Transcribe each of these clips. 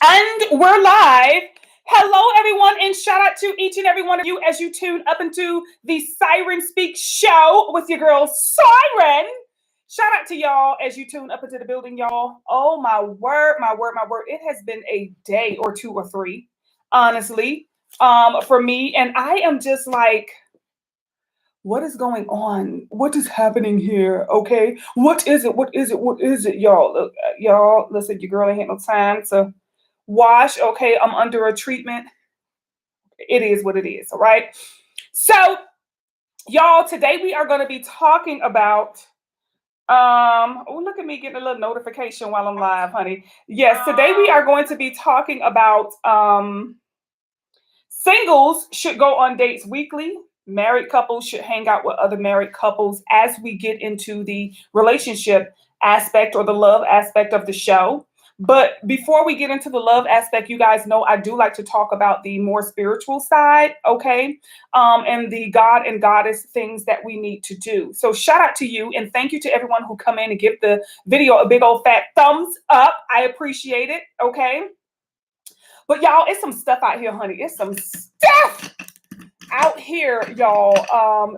And we're live. Hello, everyone, and shout out to each and every one of you as you tune up into the Siren Speak show with your girl, Siren. Shout out to y'all as you tune up into the building, y'all. Oh, my word, my word, my word. It has been a day or two or three, honestly, for me. And I am just like, what is going on? What is happening here? Okay. What is it? What is it? What is it, y'all? Look, y'all, listen, your girl ain't had no time to wash. Okay, I'm under a treatment. It is what it is. All right. So, y'all, today we are going to be talking about oh, look at me getting a little notification while I'm live, honey. Yes, today we are going to be talking about singles should go on dates weekly. Married couples should hang out with other married couples as we get into the relationship aspect or the love aspect of the show. But before we get into the love aspect, you guys know I do like to talk about the more spiritual side, okay? And the God and Goddess things that we need to do. So shout out to you and thank you to everyone who come in and give the video a big old fat thumbs up. I appreciate it, okay? But y'all, it's some stuff out here, honey. It's some stuff out here, y'all,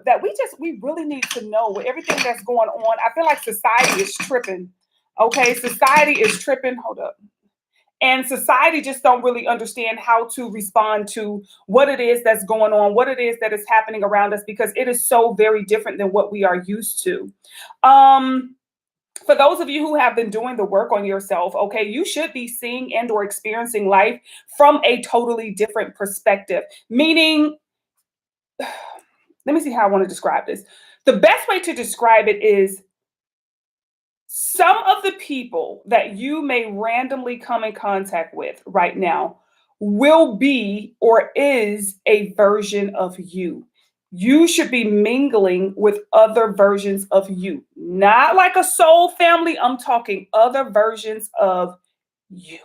that we really need to know with everything that's going on. I feel like society is tripping. Okay, society is tripping. Hold up. And society just don't really understand how to respond to what it is that's going on, what it is that is happening around us, because it is so very different than what we are used to. For those of you who have been doing the work on yourself, okay, you should be seeing and or experiencing life from a totally different perspective. Meaning, let me see how I want to describe this. The best way to describe it is some of the people that you may randomly come in contact with right now will be or is a version of you. You should be mingling with other versions of you, not like a soul family. I'm talking other versions of you.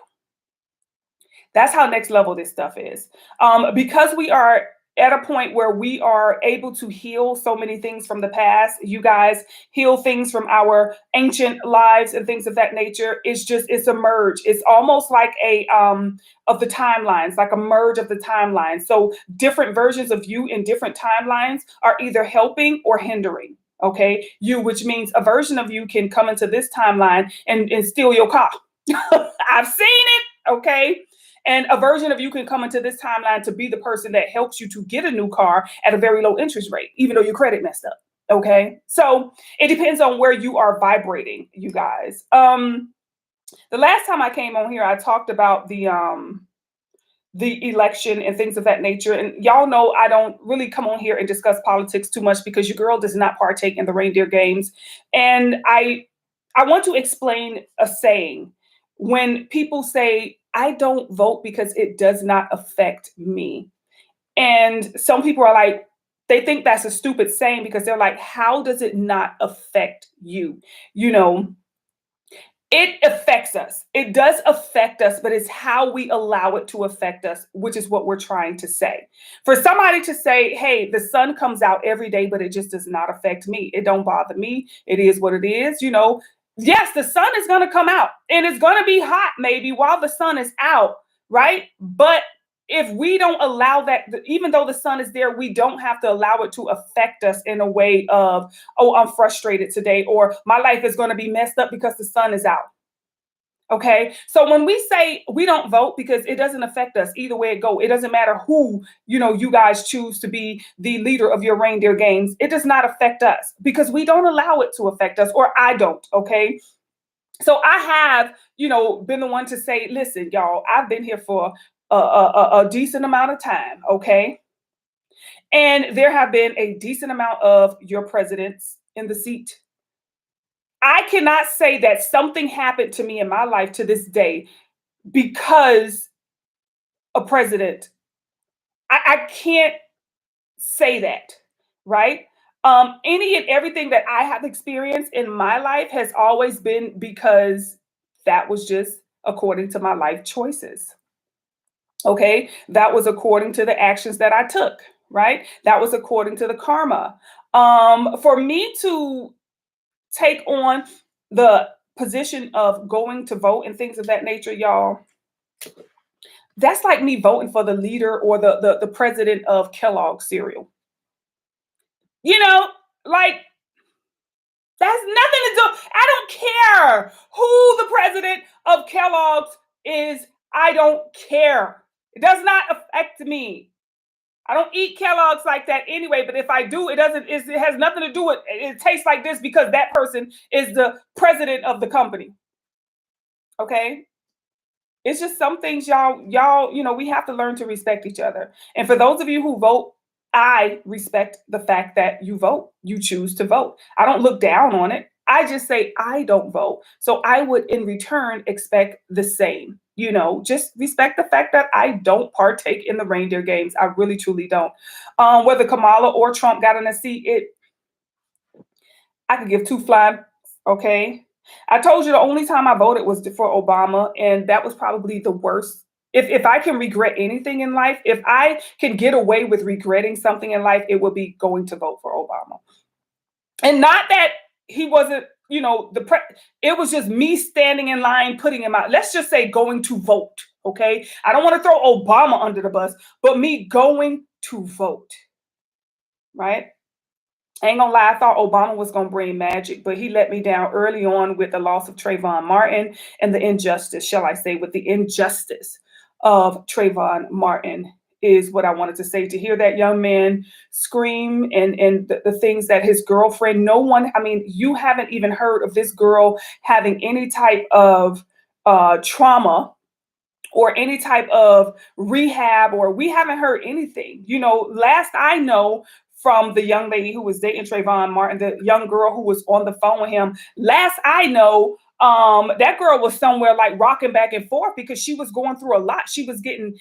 That's how next level this stuff is. Because we are at a point where we are able to heal so many things from the past. You guys heal things from our ancient lives and things of that nature. It's a merge. It's almost like a of the timelines, like a merge of the timelines. So different versions of you in different timelines are either helping or hindering. Okay, which means a version of you can come into this timeline and steal your car. I've seen it. Okay. And a version of you can come into this timeline to be the person that helps you to get a new car at a very low interest rate, even though your credit messed up. Okay. So it depends on where you are vibrating, you guys. The last time I came on here, I talked about the election and things of that nature. And y'all know I don't really come on here and discuss politics too much because your girl does not partake in the reindeer games. And I want to explain a saying. When people say, I don't vote because it does not affect me. And some people are like, they think that's a stupid saying because they're like, how does it not affect you? You know, it affects us. It does affect us, but it's how we allow it to affect us, which is what we're trying to say. For somebody to say, hey, the sun comes out every day, but it just does not affect me. It don't bother me. It is what it is, you know. Yes, the sun is going to come out and it's going to be hot maybe while the sun is out, right? But if we don't allow that, even though the sun is there, we don't have to allow it to affect us in a way of, oh, I'm frustrated today, or my life is going to be messed up because the sun is out. Okay. So when we say we don't vote because it doesn't affect us either way it go, it doesn't matter who, you guys choose to be the leader of your reindeer games. It does not affect us because we don't allow it to affect us, or I don't. Okay. So I have, been the one to say, listen, y'all, I've been here for a decent amount of time. Okay. And there have been a decent amount of your presidents in the seat. I cannot say that something happened to me in my life to this day because a president. I can't say that, right? Any and everything that I have experienced in my life has always been because that was just according to my life choices. Okay, that was according to the actions that I took, right? That was according to the karma. For me to take on the position of going to vote and things of that nature, y'all, That's like me voting for the leader or the president of Kellogg cereal. You know, like that's nothing to do. I don't care who the president of Kellogg's is. I don't care. It does not affect me. I don't eat Kellogg's like that anyway, but if I do, it has nothing to do with it tastes like this because that person is the president of the company. Okay? It's just some things we have to learn to respect each other. And for those of you who vote, I respect the fact that you vote. You choose to vote. I don't look down on it. I just say I don't vote. So I would in return expect the same. Just respect the fact that I don't partake in the reindeer games. I really truly don't. Whether Kamala or Trump got in a seat, I could give two flying. Okay. I told you the only time I voted was for Obama, and that was probably the worst. If I can regret anything in life, if I can get away with regretting something in life, it would be going to vote for Obama. And not that he wasn't, it was just me standing in line, putting him out. Let's just say going to vote. Okay. I don't want to throw Obama under the bus, but me going to vote. Right. I ain't gonna lie, I thought Obama was gonna bring magic, but he let me down early on with the loss of Trayvon Martin and the injustice, shall I say, with the injustice of Trayvon Martin is what I wanted to say. To hear that young man scream and the things that his girlfriend, no one, I mean, you haven't even heard of this girl having any type of trauma or any type of rehab, or we haven't heard anything. Last I know, from the young lady who was dating Trayvon Martin, the young girl who was on the phone with him. Last I know, that girl was somewhere like rocking back and forth because she was going through a lot. She was getting,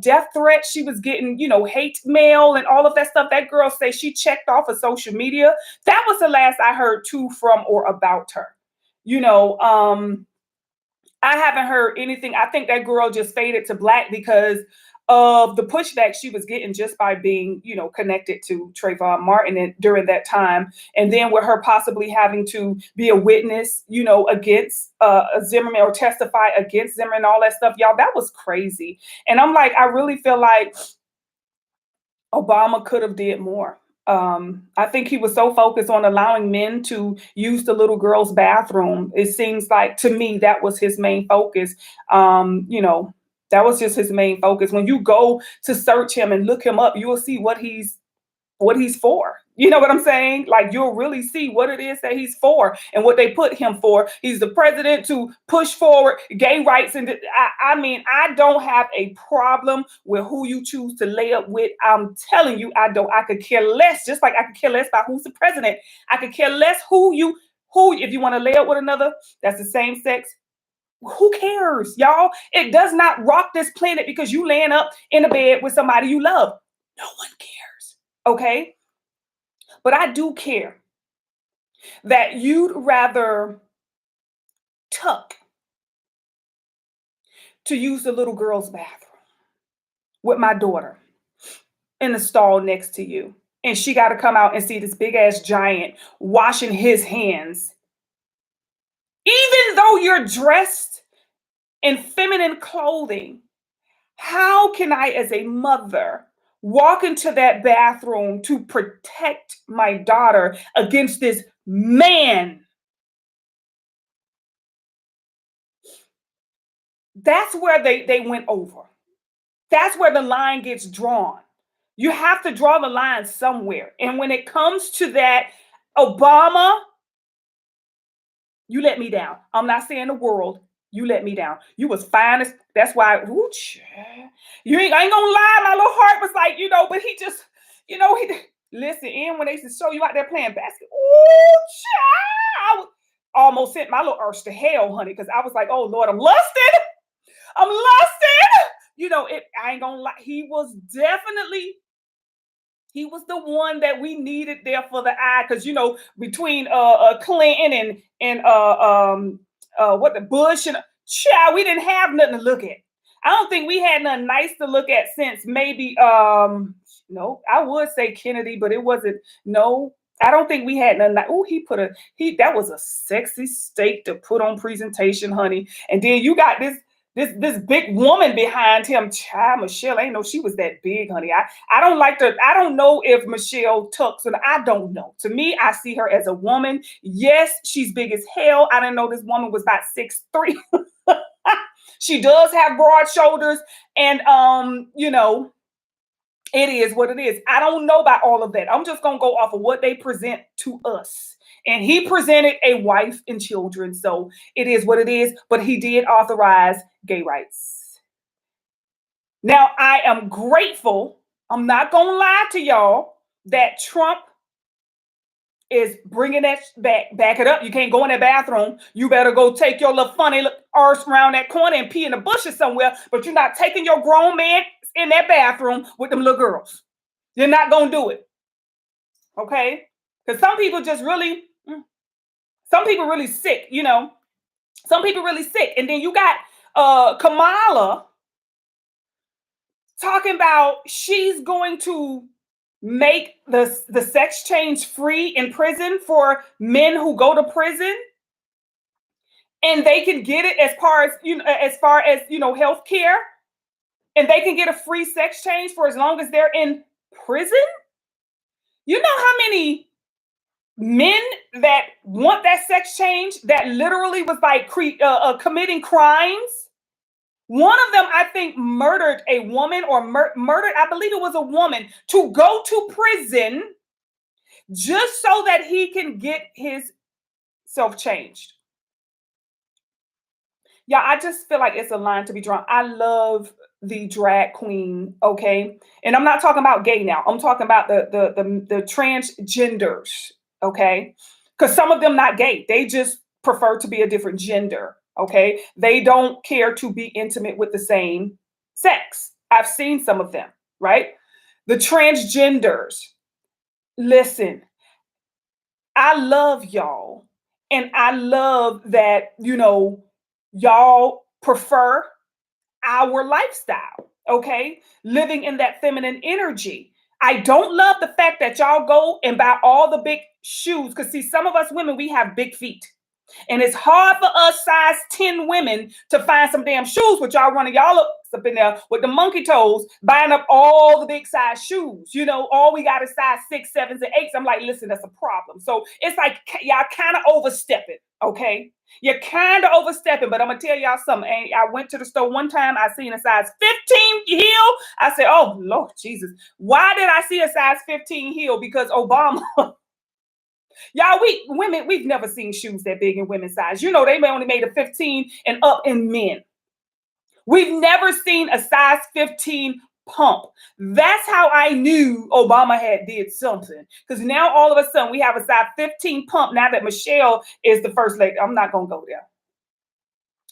death threats. She was getting, hate mail and all of that stuff. That girl say she checked off of social media. That was the last I heard to, from, or about her. I haven't heard anything. I think that girl just faded to black because of the pushback she was getting just by being, connected to Trayvon Martin during that time. And then with her possibly having to be a witness, against Zimmerman, or testify against Zimmerman and all that stuff. Y'all, that was crazy. And I'm like, I really feel like Obama could have did more. I think he was so focused on allowing men to use the little girl's bathroom. It seems like to me that was his main focus. That was just his main focus. When you go to search him and look him up, you will see what he's for. You know what I'm saying? Like, you'll really see what it is that he's for and what they put him for. He's the president to push forward gay rights. And I mean, I don't have a problem with who you choose to lay up with. I'm telling you, I don't. I could care less, just like I could care less about who's the president. I could care less who, if you want to lay up with another, that's the same sex. Who cares, y'all? It does not rock this planet because you laying up in a bed with somebody you love. No one cares. Okay? But I do care that you'd rather tuck to use the little girl's bathroom with my daughter in the stall next to you. And she got to come out and see this big ass giant washing his hands. Even though you're dressed in feminine clothing, how can I, as a mother, walk into that bathroom to protect my daughter against this man? That's where they went over. That's where the line gets drawn. You have to draw the line somewhere. And when it comes to that, Obama, you let me down. I'm not saying the world. You let me down. You was fine. That's why, I ain't gonna lie, my little heart was like, but he just, he listen, and when they used to show you out there playing basketball, I almost sent my little urge to hell, honey, because I was like, oh Lord, I'm lusted. I ain't gonna lie. He was the one that we needed there for the eye, because between Clinton and what the Bush and child, we didn't have nothing to look at. I don't think we had nothing nice to look at since maybe no, I would say Kennedy, but it wasn't. No, I don't think we had nothing. Oh, that was a sexy steak to put on presentation, honey. And then you got this this big woman behind him. Child, Michelle, I ain't know she was that big, honey. I don't like to, I don't know if Michelle Tucks, and I don't know. To me, I see her as a woman. Yes, she's big as hell. I didn't know this woman was about 6'3". She does have broad shoulders, and it is what it is. I don't know about all of that. I'm just gonna go off of what they present to us. And he presented a wife and children, so it is what it is. But he did authorize gay rights. Now, I am grateful. I'm not gonna lie to y'all that Trump is bringing that back. Back it up. You can't go in that bathroom. You better go take your little funny little arse around that corner and pee in the bushes somewhere. But you're not taking your grown man in that bathroom with them little girls. You're not gonna do it, okay? Because some people just really, some people really sick. Some people really sick. And then you got Kamala talking about she's going to make the sex change free in prison for men who go to prison, and they can get it as far as health care, and they can get a free sex change for as long as they're in prison. You know how many men that want that sex change that literally was like committing crimes? One of them, I think, murdered a woman, or murdered, I believe it was a woman, to go to prison just so that he can get his self changed. Yeah, I just feel like it's a line to be drawn. I love the drag queen, okay? And I'm not talking about gay now. I'm talking about the transgenders, okay? Because some of them not gay. They just prefer to be a different gender. Okay, they don't care to be intimate with the same sex. I've seen some of them, right? The transgenders. Listen, I love y'all, and I love that y'all prefer our lifestyle, okay? Living in that feminine energy. I don't love the fact that y'all go and buy all the big shoes, because see, some of us women, we have big feet. And it's hard for us size 10 women to find some damn shoes, with y'all running y'all up in there with the monkey toes, buying up all the big size shoes. All we got is size 6, 7s, and 8s. I'm like, listen, that's a problem. So it's like y'all kind of overstepping, okay? You're kind of overstepping, but I'm going to tell y'all something. I went to the store one time. I seen a size 15 heel. I said, oh, Lord Jesus. Why did I see a size 15 heel? Because Obama... Y'all, we women, we've never seen shoes that big in women's size. They only made a 15 and up in men. We've never seen a size 15 pump. That's how I knew Obama had did something. Because now all of a sudden we have a size 15 pump now that Michelle is the first lady. I'm not going to go there.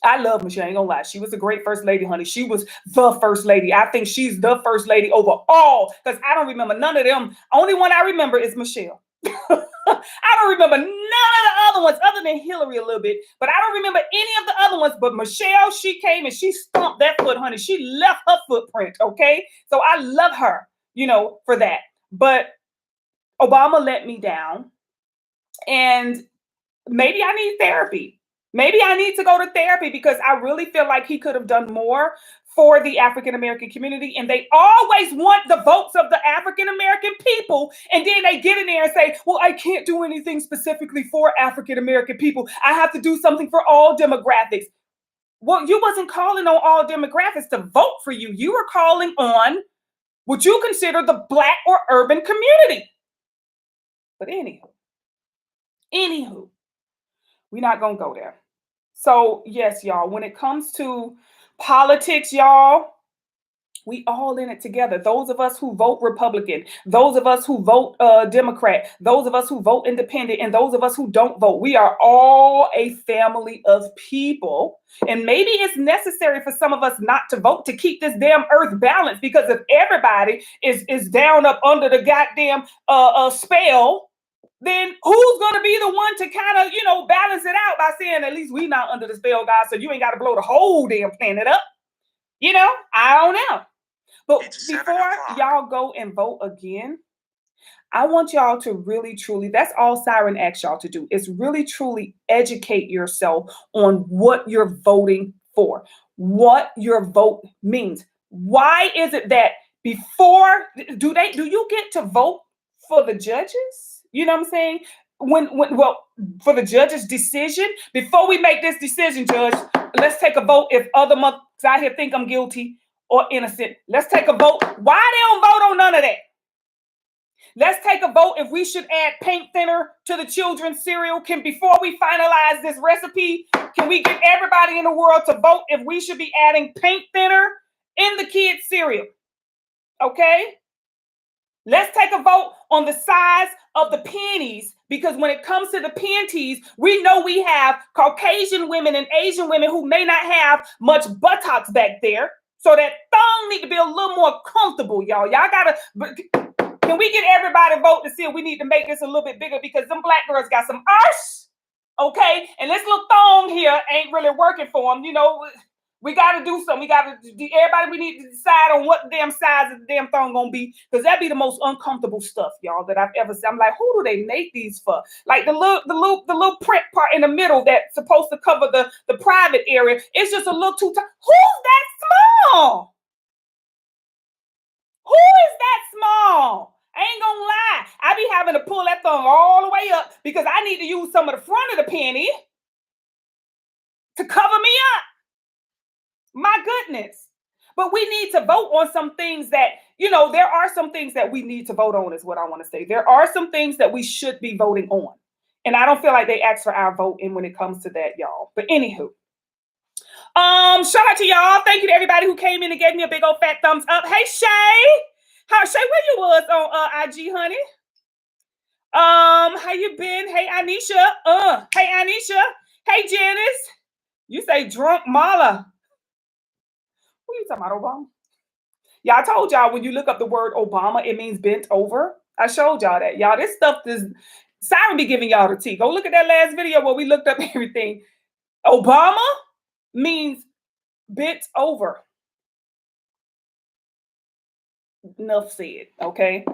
I love Michelle, I ain't gonna lie. She was a great first lady, honey. She was the first lady. I think she's the first lady over all, because I don't remember none of them. Only one I remember is Michelle. I don't remember none of the other ones other than Hillary a little bit, but I don't remember any of the other ones. But Michelle, she came and she stomped that foot, honey. She left her footprint, okay? So I love her, for that. But Obama let me down, and maybe I need therapy. Maybe I need to go to therapy, because I really feel like he could have done more for the African American community. And they always want the votes of the African American people. And then they get in there and say, well, I can't do anything specifically for African American people. I have to do something for all demographics. Well, you wasn't calling on all demographics to vote for you. You were calling on what you consider the Black or urban community. But anywho, we're not going to go there. So yes, y'all, when it comes to politics, y'all, we all in it together. Those of us who vote Republican, those of us who vote Democrat, those of us who vote independent, and those of us who don't vote, we are all a family of people. And maybe it's necessary for some of us not to vote to keep this damn earth balanced, because if everybody is down up under the goddamn spell, then who's going to be the one to kind of, balance it out by saying, at least we not under the spell, God, so you ain't got to blow the whole damn planet up. I don't know. But before y'all go and vote again, I want y'all to really, truly, that's all Siren asks y'all to do, is really, truly educate yourself on what you're voting for. what your vote means. Why is it that before do you get to vote for the judges? You know what I'm saying? Well, for the judge's decision, before we make this decision, judge, let's take a vote if other months out here think I'm guilty or innocent. Let's take a vote. Why they don't vote on none of that? Let's take a vote if we should add paint thinner to the children's cereal. Before we finalize this recipe, can we get everybody in the world to vote if we should be adding paint thinner in the kids' cereal? Okay? Let's take a vote on the size of the panties, because when it comes to the panties, we know we have Caucasian women and Asian women who may not have much buttocks back there. So that thong need to be a little more comfortable, y'all. Y'all gotta, can we get everybody to vote to see if we need to make this a little bit bigger, because them black girls got some arse, okay? And this little thong here ain't really working for them. You know, we got to do something. Everybody, we need to decide on what the damn size of the damn thong gonna be, because that'd be the most uncomfortable stuff, y'all, that I've ever seen. I'm like, who do they make these for? Like the little print part in the middle that's supposed to cover the private area. It's just a little too tight. Who's that small? Who is that small? I ain't gonna lie. I be having to pull that thong all the way up because I need to use some of the front of the panty to cover me up. My goodness. But we need to vote on some things that, you know, there are some things that we need to vote on is what I want to say. There are some things that we should be voting on. And I don't feel like they ask for our vote in when it comes to that, y'all. But anywho. Shout out to y'all. Thank you to everybody who came in and gave me a big old fat thumbs up. Hey, Shay. Shay, where you was on IG, honey? How you been? Hey, Anisha. Hey, Anisha. Hey, Janice. You say drunk Mala. Who you talking about, Obama? Yeah, I told y'all when you look up the word Obama, it means bent over. I showed y'all that. Y'all, this stuff is Siren be giving y'all the tea. Go look at that last video where we looked up everything. Obama means bent over. Enough said, okay?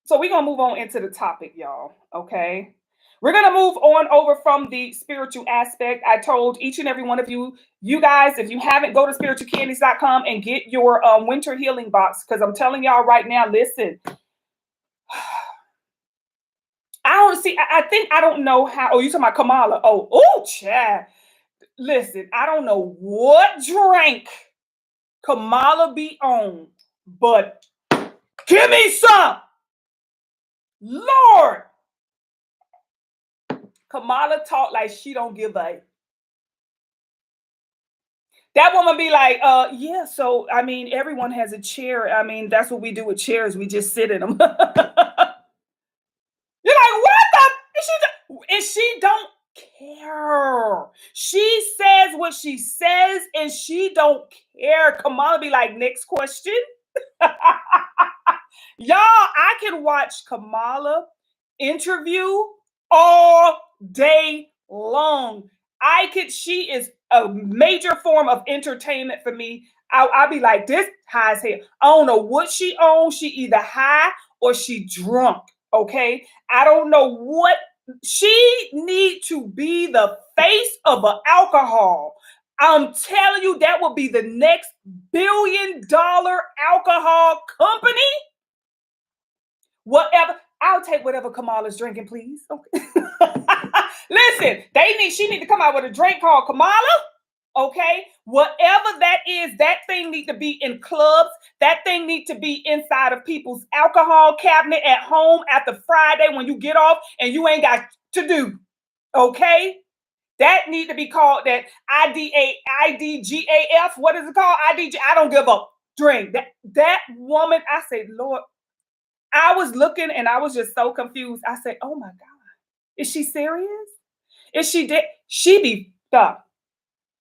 So we're gonna move on into the topic, y'all, okay? We're gonna move on over from the spiritual aspect. I told each and every one of you guys, if you haven't, go to spiritualcandies.com and get your winter healing box, because I'm telling y'all right now, listen, I don't know how. Oh, you talking about Kamala? Oh, Chad. Listen, I don't know what drink Kamala be on, but give me some. Lord. Kamala talk like she don't give a. That woman be like, yeah, so, I mean, everyone has a chair. I mean, that's what we do with chairs. We just sit in them. You're like, what the? And she don't care. She says what she says, and she don't care. Kamala be like, next question. Y'all, I can watch Kamala interview all day long. She is a major form of entertainment for me. I'll be like, this high as hell. I don't know what she owns. She either high or she drunk. Okay. I don't know what she need to be, the face of an alcohol. I'm telling you, that will be the next billion-dollar alcohol company. Whatever. I'll take whatever Kamala's drinking, please. Okay. Listen, she need to come out with a drink called Kamala. Okay. Whatever that is, that thing need to be in clubs. That thing need to be inside of people's alcohol cabinet at home after Friday when you get off and you ain't got to do. Okay. That need to be called that IDGAF. What is it called? IDG. I don't give a drink. That woman, I said, Lord, I was looking and I was just so confused. I said, oh my God, is she serious? Is she dead? She be stuck.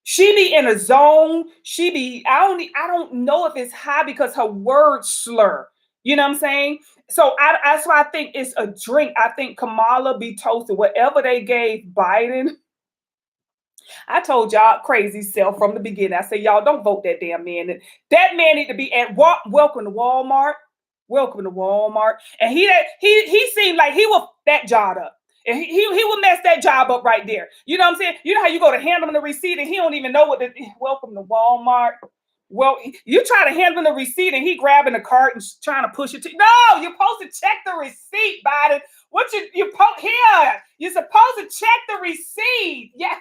She be in a zone. I don't know if it's high because her words slur. You know what I'm saying? So that's why I think it's a drink. I think Kamala be toasted. Whatever they gave Biden. I told y'all crazy self from the beginning. I said, y'all don't vote that damn man. That man need to be at welcome to Walmart. Welcome to Walmart. And he seemed like he was that jawed up. And he would mess that job up right there. You know what I'm saying? You know how you go to hand him the receipt and he don't even know what the welcome to Walmart. Well, you try to hand him the receipt and he grabbing the cart and trying to push it to no, you're supposed to check the receipt, Biden. What here? You're supposed to check the receipt. Yeah.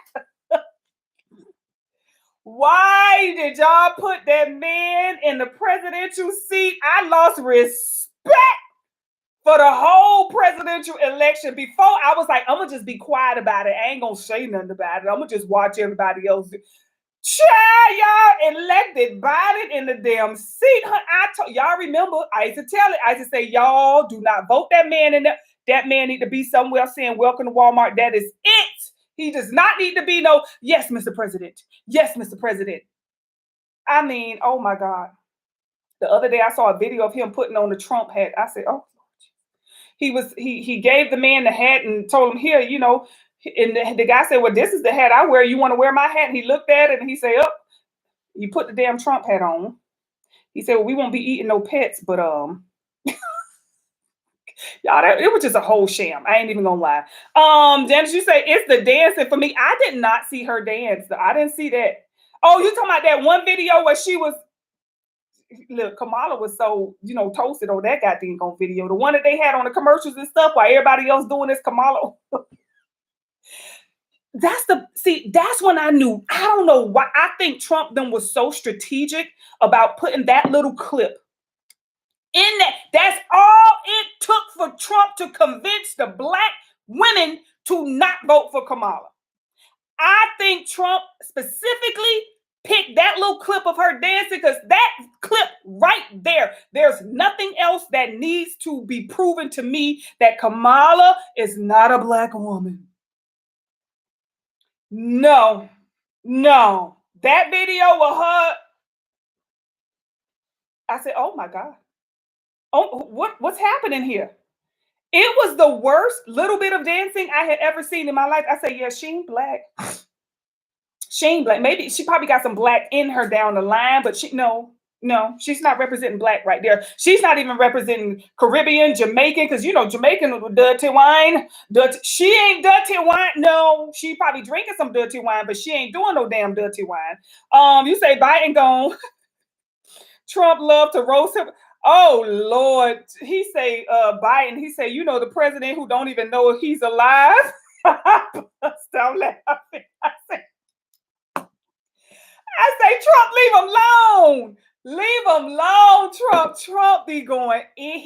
Why did y'all put that man in the presidential seat? I lost respect for the whole presidential election. Before I was like, I'm gonna just be quiet about it. I ain't gonna say nothing about it. I'm gonna just watch everybody else. Child, y'all elected Biden in the damn seat. Y'all remember, I used to tell it. I used to say, y'all do not vote that man in there. That man need to be somewhere saying, welcome to Walmart. That is it. He does not need to be no, yes, Mr. President. Yes, Mr. President. I mean, oh my God. The other day I saw a video of him putting on the Trump hat. I said, oh, he gave the man the hat and told him, here, you know, and the guy said, well, this is the hat I wear. You want to wear my hat? And he looked at it and he said, oh, you put the damn Trump hat on. He said, well, we won't be eating no pets, but y'all, it was just a whole sham. I ain't even gonna lie. Janice, you say it's the dancing for me. I did not see her dance. I didn't see that. Oh, you talking about that one video where she was, look, Kamala was so, you know, toasted on that goddamn video. The one that they had on the commercials and stuff while everybody else doing this Kamala. That's when I knew. I don't know why. I think Trump then was so strategic about putting that little clip in that. That's all it took for Trump to convince the black women to not vote for Kamala. I think Trump specifically picked that little clip of her dancing because that clip right there, there's nothing else that needs to be proven to me that Kamala is not a black woman. No. That video with her, I said, oh my God. Oh, what's happening here? It was the worst little bit of dancing I had ever seen in my life. I said, yeah, she ain't black. She ain't black. Maybe she probably got some black in her down the line, but no, she's not representing black right there. She's not even representing Caribbean, Jamaican, because you know Jamaican with dirty wine. She ain't dirty wine. No, she probably drinking some dirty wine, but she ain't doing no damn dirty wine. You say Biden gone. Trump loved to roast him. Oh Lord, he say Biden. He say, you know, the president who don't even know if he's alive. Stop laughing. I say, Trump, leave him alone. Leave him alone, Trump. Trump be going in.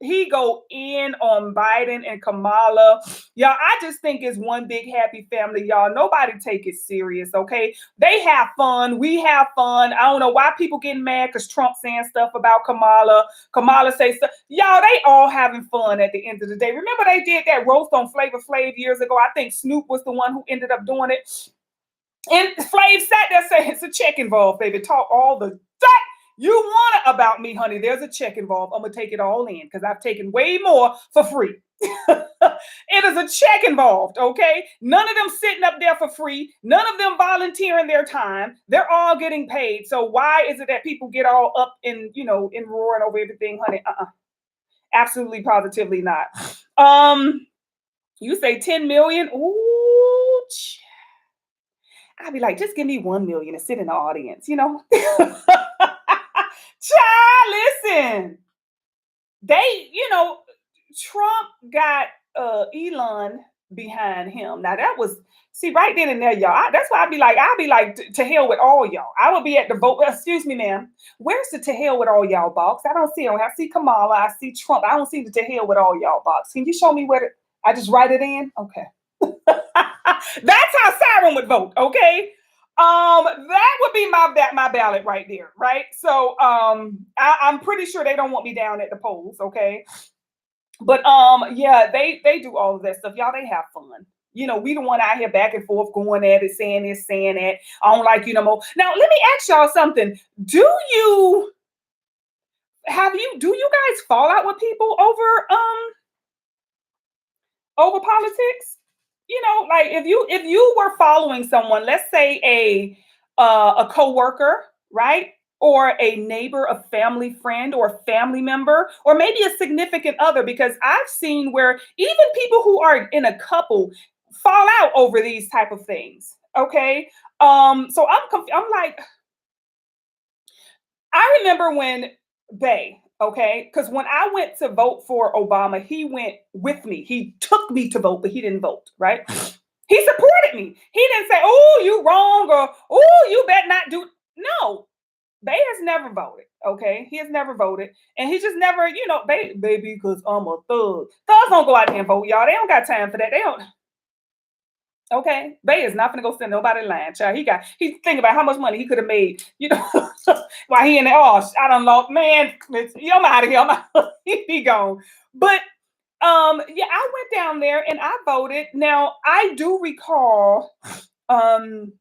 He go in on Biden and Kamala. Y'all, I just think it's one big happy family, y'all. Nobody take it serious, okay? They have fun. We have fun. I don't know why people getting mad because Trump saying stuff about Kamala. Kamala say stuff. Y'all, they all having fun at the end of the day. Remember they did that roast on Flavor Flav years ago? I think Snoop was the one who ended up doing it. And Flav sat there saying, it's a check involved, baby. Talk all the that you want about me, honey. There's a check involved. I'm going to take it all in because I've taken way more for free. It is a check involved, okay? None of them sitting up there for free. None of them volunteering their time. They're all getting paid. So why is it that people get all up in, you know, in roaring over everything, honey? Absolutely, positively not. You say 10 million? Ooh, I'd be like, just give me 1 million and sit in the audience, you know? Child, listen. They, you know, Trump got Elon behind him. Now that was, see, right then and there, y'all. That's why I'd be like, to hell with all y'all. I would be at the vote. Excuse me, ma'am. Where's the to hell with all y'all box? I don't see it. I see Kamala. I see Trump. I don't see the to hell with all y'all box. Can you show me where I just write it in? Okay. That's how Siren would vote, okay? That would be my ballot right there, right? So I'm pretty sure they don't want me down at the polls, okay? But yeah, they do all of that stuff. Y'all, they have fun. You know, we the one out here back and forth going at it, saying this, saying that. I don't like you no more. Now, let me ask y'all something. Do you guys fall out with people over politics? You know, like if you were following someone, let's say a coworker, right? or a neighbor, a family friend, or a family member, or maybe a significant other, because I've seen where even people who are in a couple fall out over these type of things. Okay. So I'm like, I remember when okay, because when I went to vote for Obama, he went with me. He took me to vote, but he didn't vote, right? He supported me. He didn't say, "Oh, you wrong," or "Oh, you better not do." No, Bay has never voted. Okay, he has never voted, and he just never, baby, because I'm a thug. Thugs don't go out there and vote, y'all. They don't got time for that. They don't. Okay, Bay is not gonna go send nobody line, child. He think about how much money he could have made, while he in the I don't know, man. I'm out of here. He gone. But yeah, I went down there and I voted. Now I do recall um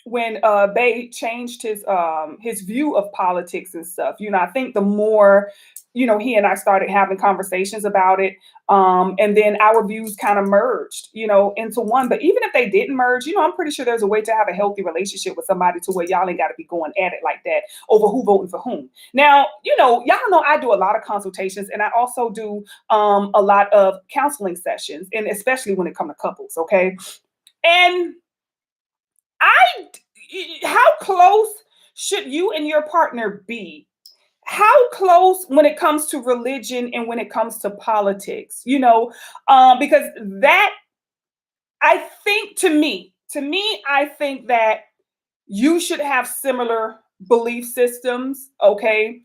when Bay changed his view of politics and stuff. I think the more he and I started having conversations about it, and then our views kind of merged, into one. But even if they didn't merge, I'm pretty sure there's a way to have a healthy relationship with somebody to where y'all ain't got to be going at it like that over who voting for whom. Now, y'all know I do a lot of consultations, and I also do a lot of counseling sessions, and especially when it comes to couples. Okay, and I how close should you and your partner be? How close when it comes to religion and when it comes to politics? Because that I think to me, I think that you should have similar belief systems, okay?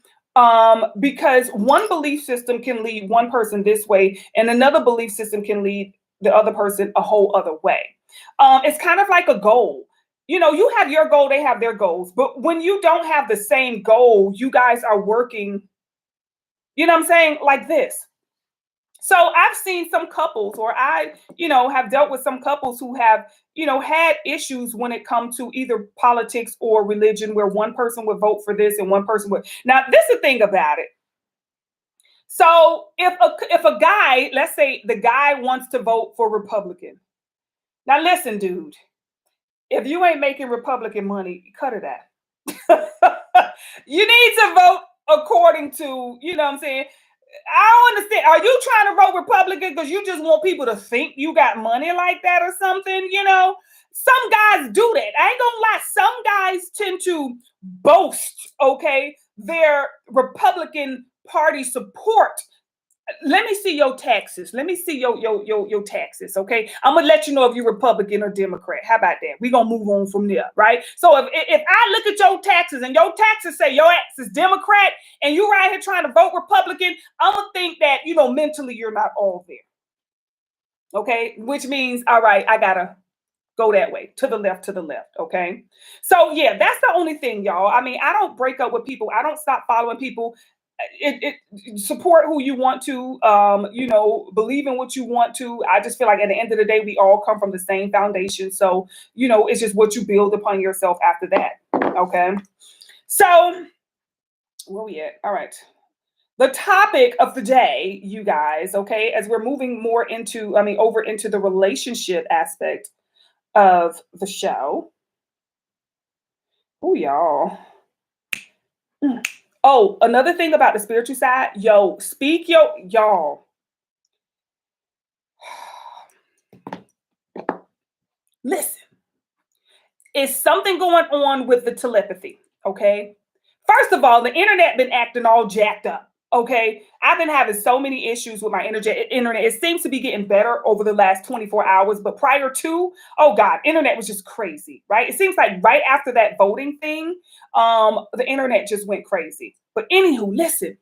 Because one belief system can lead one person this way, and another belief system can lead the other person a whole other way. It's kind of like a goal. You have your goal, they have their goals, but when you don't have the same goal, you guys are working, what I'm saying, like this. So I've seen some couples, or I, have dealt with some couples who have, had issues when it comes to either politics or religion, where one person would vote for this and one person would. Now, this is the thing about it. So if a guy, let's say the guy wants to vote for Republican. Now, listen, dude, if you ain't making Republican money, cut it out. You need to vote according to, what I'm saying? I don't understand. Are you trying to vote Republican because you just want people to think you got money like that or something? Some guys do that. I ain't gonna lie. Some guys tend to boast, okay, their Republican Party support. Let me see your taxes. Let me see your taxes. Okay. I'm gonna let you know if you're Republican or Democrat. How about that? We're gonna move on from there, right? So if I look at your taxes and your taxes say your ass is Democrat and you right here trying to vote Republican, I'm gonna think that mentally you're not all there. Okay, which means all right, I gotta go that way, to the left, to the left. Okay. So yeah, that's the only thing, y'all. I mean, I don't break up with people. I don't stop following people. Support who you want to, believe in what you want to. I just feel like at the end of the day, we all come from the same foundation. So, it's just what you build upon yourself after that. Okay. So where we at? All right. The topic of the day, you guys, okay, as we're moving more into, over into the relationship aspect of the show. Oh, y'all. Oh, another thing about the spiritual side, speak y'all. Listen, is something going on with the telepathy, okay? First of all, the internet been acting all jacked up. Okay, I've been having so many issues with my internet. It seems to be getting better over the last 24 hours, but prior to, oh God, internet was just crazy, right? It seems like right after that voting thing, the internet just went crazy. But anywho, listen,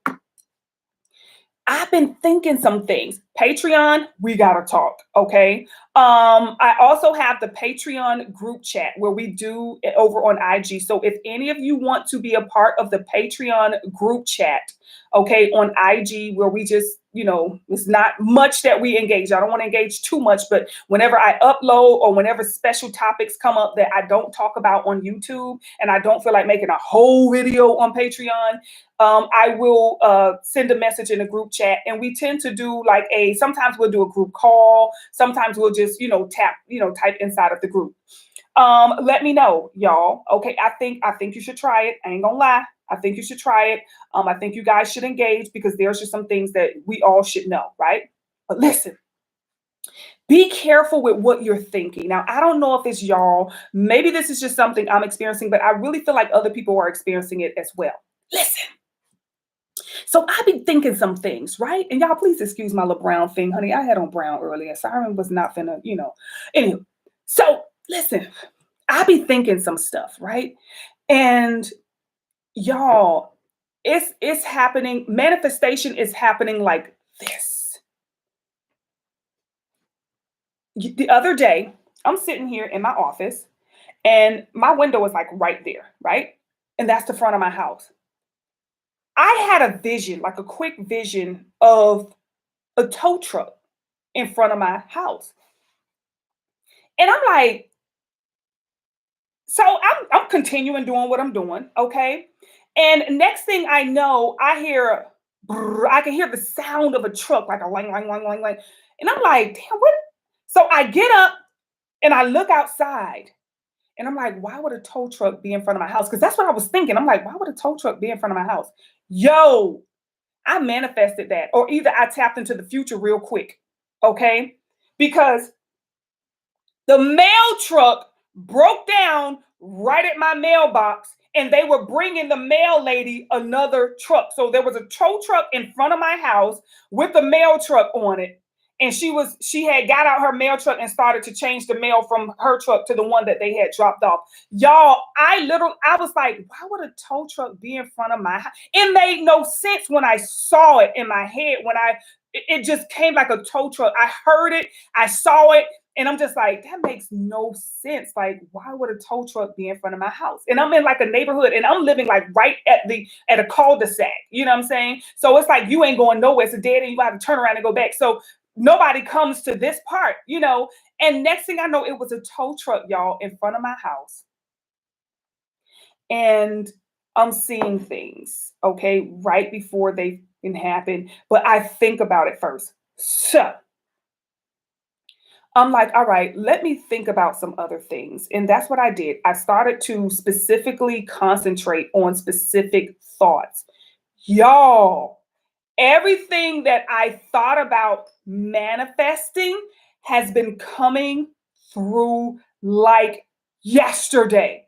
I've been thinking some things. Patreon, we gotta talk, okay? I also have the Patreon group chat where we do it over on IG. So if any of you want to be a part of the Patreon group chat, okay, on IG, where we just, it's not much that we engage. I don't want to engage too much, but whenever I upload or whenever special topics come up that I don't talk about on YouTube and I don't feel like making a whole video on Patreon, I will send a message in a group chat, and we tend to do like sometimes we'll do a group call. Sometimes we'll just, type inside of the group. Let me know, y'all. Okay, I think you should try it. I ain't gonna lie. I think you should try it. I think you guys should engage because there's just some things that we all should know, right? But listen, be careful with what you're thinking. Now, I don't know if it's y'all. Maybe this is just something I'm experiencing, but I really feel like other people are experiencing it as well. Listen. So I've been thinking some things, right? And y'all, please excuse my little brown thing, honey. I had on brown earlier. Siren was not finna, Anyway, so listen, I be thinking some stuff, right? And y'all, it's happening. Manifestation is happening like this. The other day, I'm sitting here in my office, and my window is like right there, right? And that's the front of my house. I had a vision, like a quick vision of a tow truck in front of my house. And I'm like, so I'm continuing doing what I'm doing, okay? And next thing I know, I hear I can hear the sound of a truck, like a lang lang lang lang lang. And I'm like, damn, what? So I get up and I look outside and I'm like, why would a tow truck be in front of my house? Because that's what I was thinking. I'm like, why would a tow truck be in front of my house? Yo, I manifested that, or either I tapped into the future real quick, okay? Because the mail truck broke down right at my mailbox, and they were bringing the mail lady another truck. So there was a tow truck in front of my house with the mail truck on it. And she had got out her mail truck and started to change the mail from her truck to the one that they had dropped off. Y'all, I was like, why would a tow truck be in front of my house? It made no sense when I saw it in my head. It just came like a tow truck. I heard it, I saw it, and I'm just like, that makes no sense. Like, why would a tow truck be in front of my house? And I'm in like a neighborhood, and I'm living like right at a cul-de-sac. You know what I'm saying? So it's like you ain't going nowhere. It's a dead end. You have to turn around and go back. So nobody comes to this part. And next thing I know, it was a tow truck, y'all, in front of my house. And I'm seeing things, okay, right before they can happen. But I think about it first. So I'm like, all right, let me think about some other things. And that's what I did. I started to specifically concentrate on specific thoughts. Y'all, everything that I thought about manifesting has been coming through like yesterday.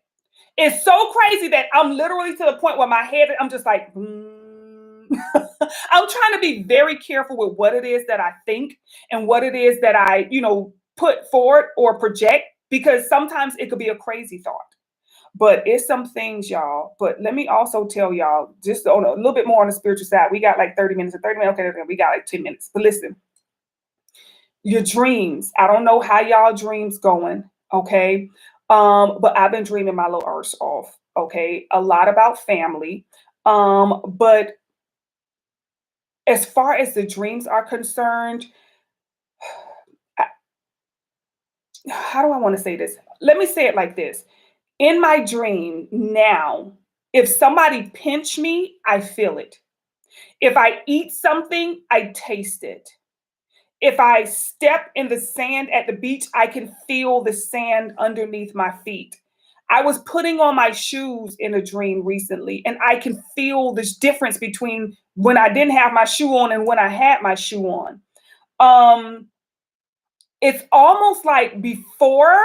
It's so crazy that I'm literally to the point where my head, I'm just like, I'm trying to be very careful with what it is that I think and what it is that I put forward or project, because sometimes it could be a crazy thought. But it's some things, y'all. But let me also tell y'all, just on a little bit more on the spiritual side, we got like 30 minutes and 30 minutes. Okay, we got like 10 minutes. But listen, your dreams. I don't know how y'all dreams going, okay? But I've been dreaming my little arse off, okay? A lot about family. But as far as the dreams are concerned, how do I want to say this? Let me say it like this. In my dream now, if somebody pinch me, I feel it. If I eat something, I taste it. If I step in the sand at the beach, I can feel the sand underneath my feet. I was putting on my shoes in a dream recently, and I can feel this difference between when I didn't have my shoe on and when I had my shoe on. Um, it's almost like before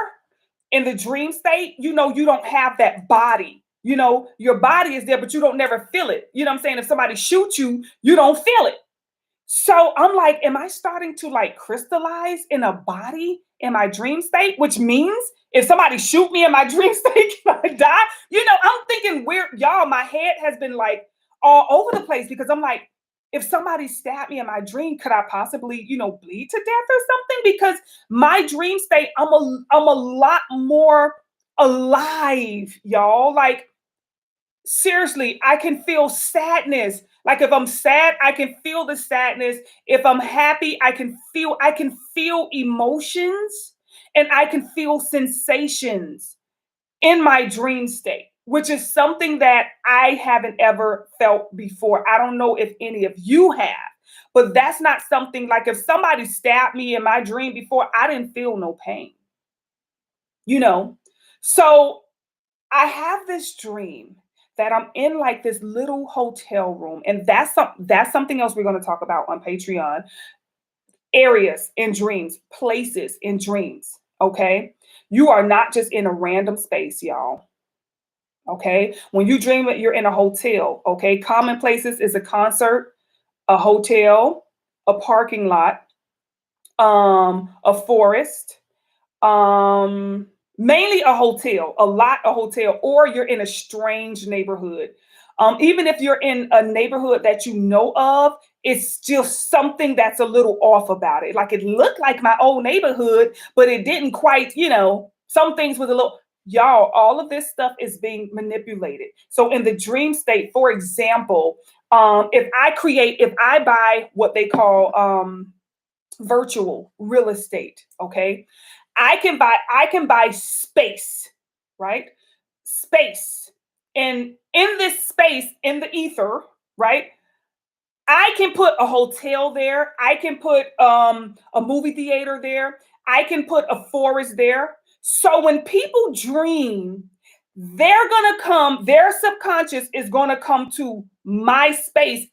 in the dream state, you don't have that body. Your body is there, but you don't never feel it. You know what I'm saying? If somebody shoots you, you don't feel it. So I'm like, am I starting to like crystallize in a body in my dream state? Which means if somebody shoot me in my dream state, can I die? I'm thinking weird, y'all. My head has been like all over the place because I'm like, if somebody stabbed me in my dream, could I possibly, bleed to death or something? Because my dream state, I'm a lot more alive, y'all. Like seriously, I can feel sadness. Like if I'm sad, I can feel the sadness. If I'm happy, I can feel emotions, and I can feel sensations in my dream state, which is something that I haven't ever felt before. I don't know if any of you have, but that's not something like if somebody stabbed me in my dream before, I didn't feel no pain, you know? So I have this dream that I'm in like this little hotel room, and that's something else we're going to talk about on Patreon. Areas in dreams, places in dreams. Okay, you are not just in a random space, y'all. Okay, when you dream that you're in a hotel, okay, common places is a concert, a hotel, a parking lot, a forest, mainly a hotel, a lot a hotel, or you're in a strange neighborhood. Even if you're in a neighborhood that you know of, it's still something that's a little off about it. Like it looked like my old neighborhood, but it didn't quite, some things was a little, y'all, all of this stuff is being manipulated. So in the dream state, for example, if I buy what they call virtual real estate, okay, I can buy space, right? Space. And in this space, in the ether, right? I can put a hotel there. I can put a movie theater there. I can put a forest there. So when people dream, they're going to come, their subconscious is going to come to my space.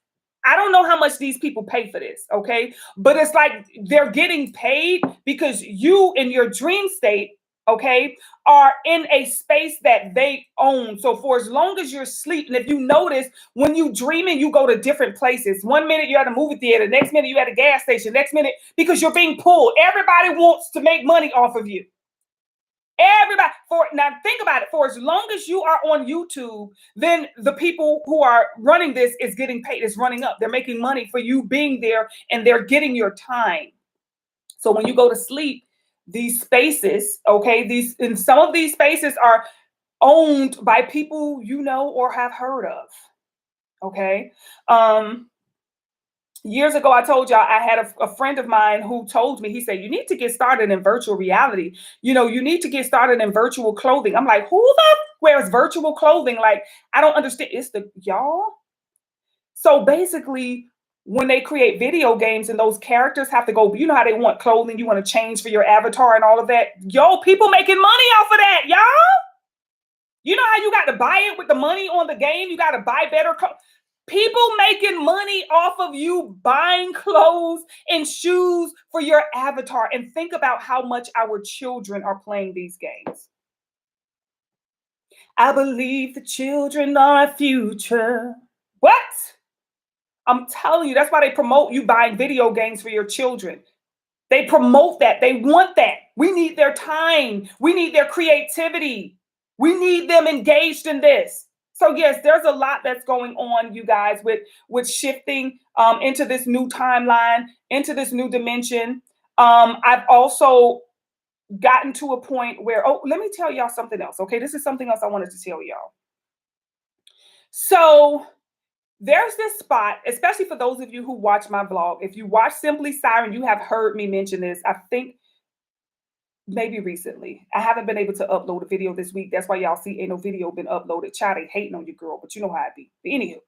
I don't know how much these people pay for this, okay? But it's like they're getting paid because you in your dream state, okay, are in a space that they own. So for as long as you're asleep, and if you notice, when you dreaming, you go to different places. One minute you're at a movie theater, next minute you're at a gas station, next minute because you're being pulled. Everybody wants to make money off of you. Everybody, for now, think about it. For as long as you are on YouTube, then the people who are running this is getting paid, is running up. They're making money for you being there, and they're getting your time. So when you go to sleep, these spaces, okay, these and some of these spaces are owned by people you know or have heard of. Okay. Years ago, I told y'all I had a friend of mine who told me, he said, you need to get started in virtual reality. You need to get started in virtual clothing. I'm like, who the wears virtual clothing? Like, I don't understand. It's the y'all. So basically, when they create video games and those characters have to go, you know how they want clothing, you want to change for your avatar and all of that. Yo, people making money off of that, y'all. You know how you got to buy it with the money on the game? You got to buy better clothes. People making money off of you buying clothes and shoes for your avatar. And think about how much our children are playing these games. I believe the children are our future. What? I'm telling you, that's why they promote you buying video games for your children. They promote that. They want that. We need their time. We need their creativity. We need them engaged in this. So yes, there's a lot that's going on, you guys, with shifting into this new timeline, into this new dimension. I've also gotten to a point where, oh, let me tell y'all something else. Okay, this is something else I wanted to tell y'all. So there's this spot, especially for those of you who watch my vlog. If you watch Simply Siren, you have heard me mention this. I think maybe recently. I haven't been able to upload a video this week. That's why y'all see ain't no video been uploaded. Child, they hating on you, girl, but you know how I be. But anywho,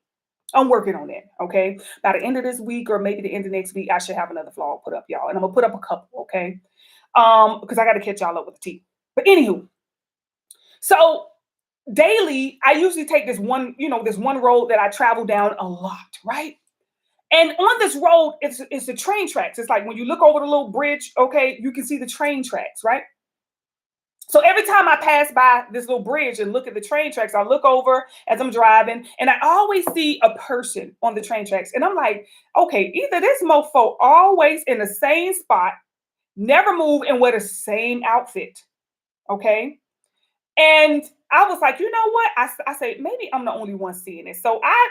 I'm working on that. Okay. By the end of this week or maybe the end of next week, I should have another vlog put up, y'all. And I'm gonna put up a couple, okay? Because I gotta catch y'all up with the tea. But anywho, so daily, I usually take this one road that I travel down a lot, right? And on this road, it's the train tracks. It's like when you look over the little bridge, okay, you can see the train tracks, right? So every time I pass by this little bridge and look at the train tracks, I look over as I'm driving, and I always see a person on the train tracks. And I'm like, okay, either this mofo always in the same spot, never move, and wear the same outfit, okay? And I was like, you know what? I say, maybe I'm the only one seeing it. So I,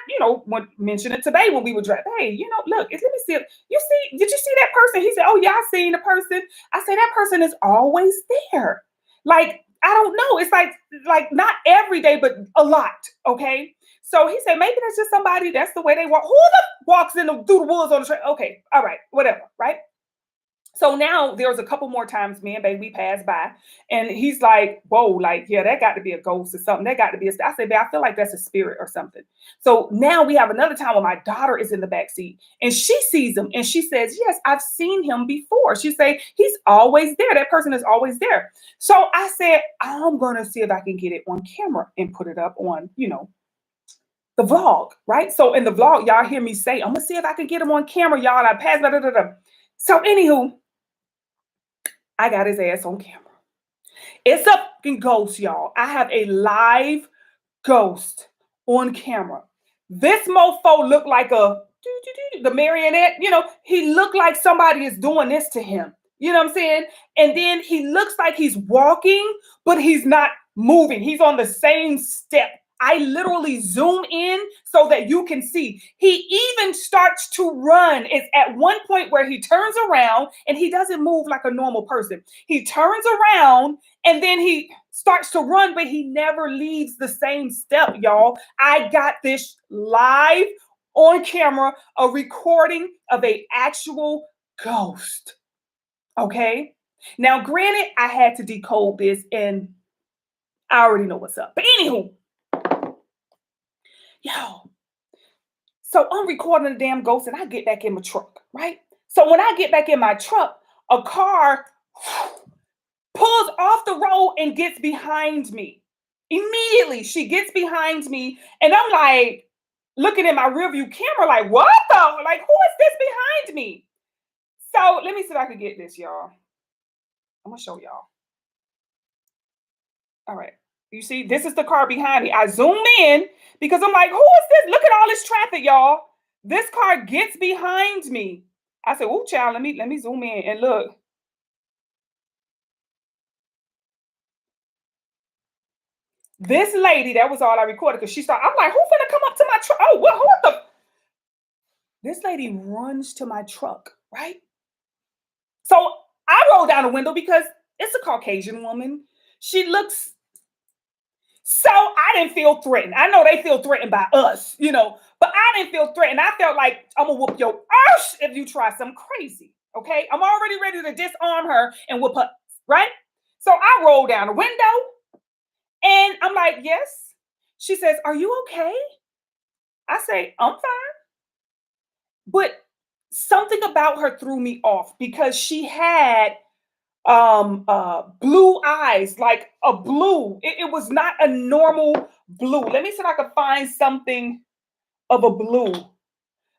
mentioned it today when we were driving. Hey, look, let me see. Did you see that person? He said, oh yeah, I seen the person. I say, that person is always there. Like, I don't know. It's like not every day, but a lot. Okay. So he said, maybe that's just somebody, that's the way they walk. Who walks through the woods on the train? Okay. All right. Whatever. Right. So now there's a couple more times me and baby passed by, and he's like, "Whoa, like yeah, that got to be a ghost or something. That got to be a." I said, "Babe, I feel like that's a spirit or something." So now we have another time when my daughter is in the back seat, and she sees him, and she says, "Yes, I've seen him before." She say, "He's always there. That person is always there." So I said, "I'm gonna see if I can get it on camera and put it up on, the vlog, right?" So in the vlog, y'all hear me say, "I'm gonna see if I can get him on camera, y'all." I passed, da da da. So anywho. I got his ass on camera. It's a fucking ghost, y'all. I have a live ghost on camera. This mofo looked like the marionette. He looked like somebody is doing this to him. You know what I'm saying? And then he looks like he's walking, but he's not moving. He's on the same step. I literally zoom in so that you can see. He even starts to run. It's at one point where he turns around and he doesn't move like a normal person. He turns around and then he starts to run, but he never leaves the same step, y'all. I got this live on camera, a recording of a actual ghost. Okay. Now, granted, I had to decode this and I already know what's up. But anywho, yo, so I'm recording the damn ghost and I get back in my truck, right? So when I get back in my truck, a car pulls off the road and gets behind me. Immediately, she gets behind me, and I'm like looking at my rearview camera, like, what the? Like, who is this behind me? So let me see if I can get this, y'all. I'm gonna show y'all. All right. You see, this is the car behind me. I zoom in because I'm like, who is this? Look at all this traffic, y'all. This car gets behind me. I said, "Oh, child, let me zoom in and look." This lady, that was all I recorded because she started. I'm like, who finna come up to my truck? Oh, what the? This lady runs to my truck, right? So I roll down the window because it's a Caucasian woman. She looks. So I didn't feel threatened. I know they feel threatened by us, but I didn't feel threatened. I felt like I'm gonna whoop your ass if you try something crazy. Okay, I'm already ready to disarm her and whoop her, right? So I roll down the window and I'm like, "Yes." She says, "Are you okay?" I say, "I'm fine." But something about her threw me off because she had blue eyes, like a blue. It was not a normal blue. Let me see if I can find something of a blue.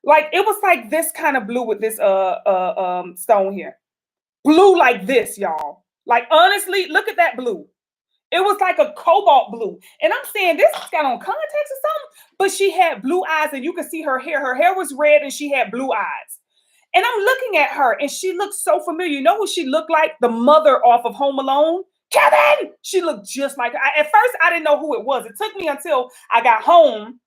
Like it was like this kind of blue with this stone here. Blue like this, y'all. Like honestly, look at that blue. It was like a cobalt blue. And I'm saying this got on contacts or something, but she had blue eyes and you could see her hair. Her hair was red and she had blue eyes. And I'm looking at her and she looked so familiar. You know who she looked like? The mother off of Home Alone. Kevin! She looked just like her. At first, I didn't know who it was. It took me until I got home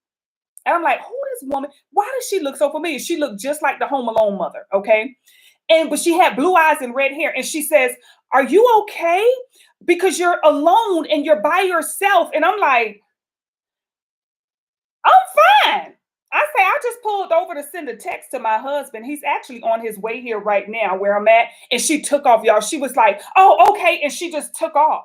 and I'm like, who is this woman? Why does she look so familiar? She looked just like the Home Alone mother, okay? But she had blue eyes and red hair. And she says, "Are you okay? Because you're alone and you're by yourself." And I'm like, "I'm fine." I say, I just pulled over to send a text to my husband. He's actually on his way here right now where I'm at. And she took off, y'all. She was like, "Oh, okay." And she just took off.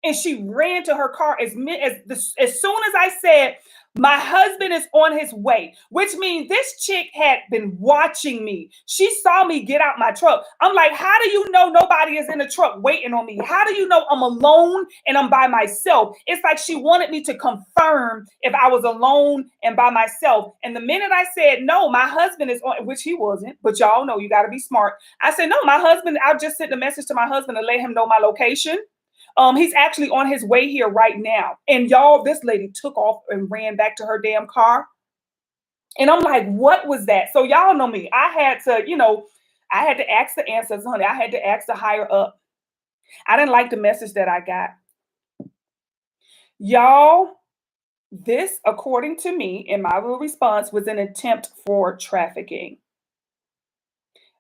And she ran to her car as soon as I said, "My husband is on his way," which means this chick had been watching me. She saw me get out my truck. I'm like, how do you know nobody is in the truck waiting on me? How do you know I'm alone and I'm by myself? It's like she wanted me to confirm if I was alone and by myself. And the minute I said, "No, my husband is on," which he wasn't, but y'all know you got to be smart. I said, "No, my husband," I just sent a message to my husband to let him know my location. He's actually on his way here right now. And y'all, this lady took off and ran back to her damn car. And I'm like, what was that? So y'all know me. I had to ask the answers, honey. I had to ask the higher up. I didn't like the message that I got. Y'all, this, according to me, in my little response, was an attempt for trafficking.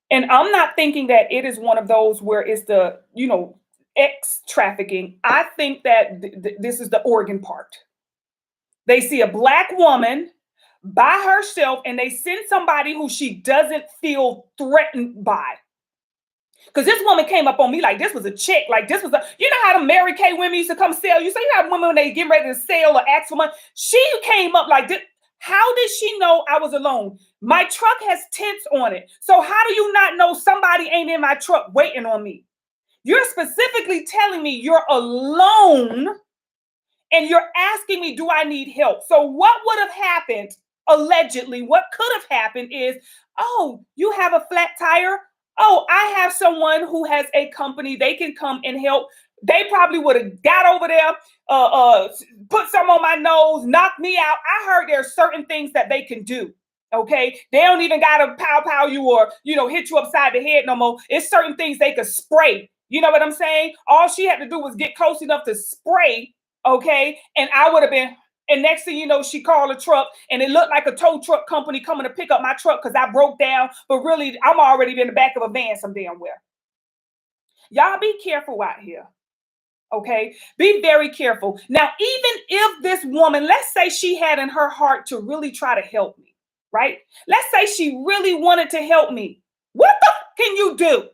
And I'm not thinking that it is one of those where it's the, X trafficking. I think that this is the Oregon part. They see a black woman by herself and they send somebody who she doesn't feel threatened by. Because this woman came up on me like this was a chick. Like this was a, you know how the Mary Kay women used to come sell you? So you have women when they get ready to sell or ask for money. She came up like this. How did she know I was alone? My truck has tents on it. So how do you not know somebody ain't in my truck waiting on me? You're specifically telling me you're alone and you're asking me, do I need help? So what would have happened, allegedly, what could have happened is, oh, you have a flat tire? Oh, I have someone who has a company. They can come and help. They probably would have got over there, put some on my nose, knocked me out. I heard there are certain things that they can do. Okay, they don't even gotta pow you or hit you upside the head no more. It's certain things they could spray. You know what I'm saying? All she had to do was get close enough to spray. Okay, and I would have been. And next thing you know, she called a truck, and it looked like a tow truck company coming to pick up my truck because I broke down. But really, I'm already in the back of a van some damn where. Y'all be careful out here. Okay, be very careful. Now, even if this woman, let's say she had in her heart to really try to help me, right? Let's say she really wanted to help me. What the can you do?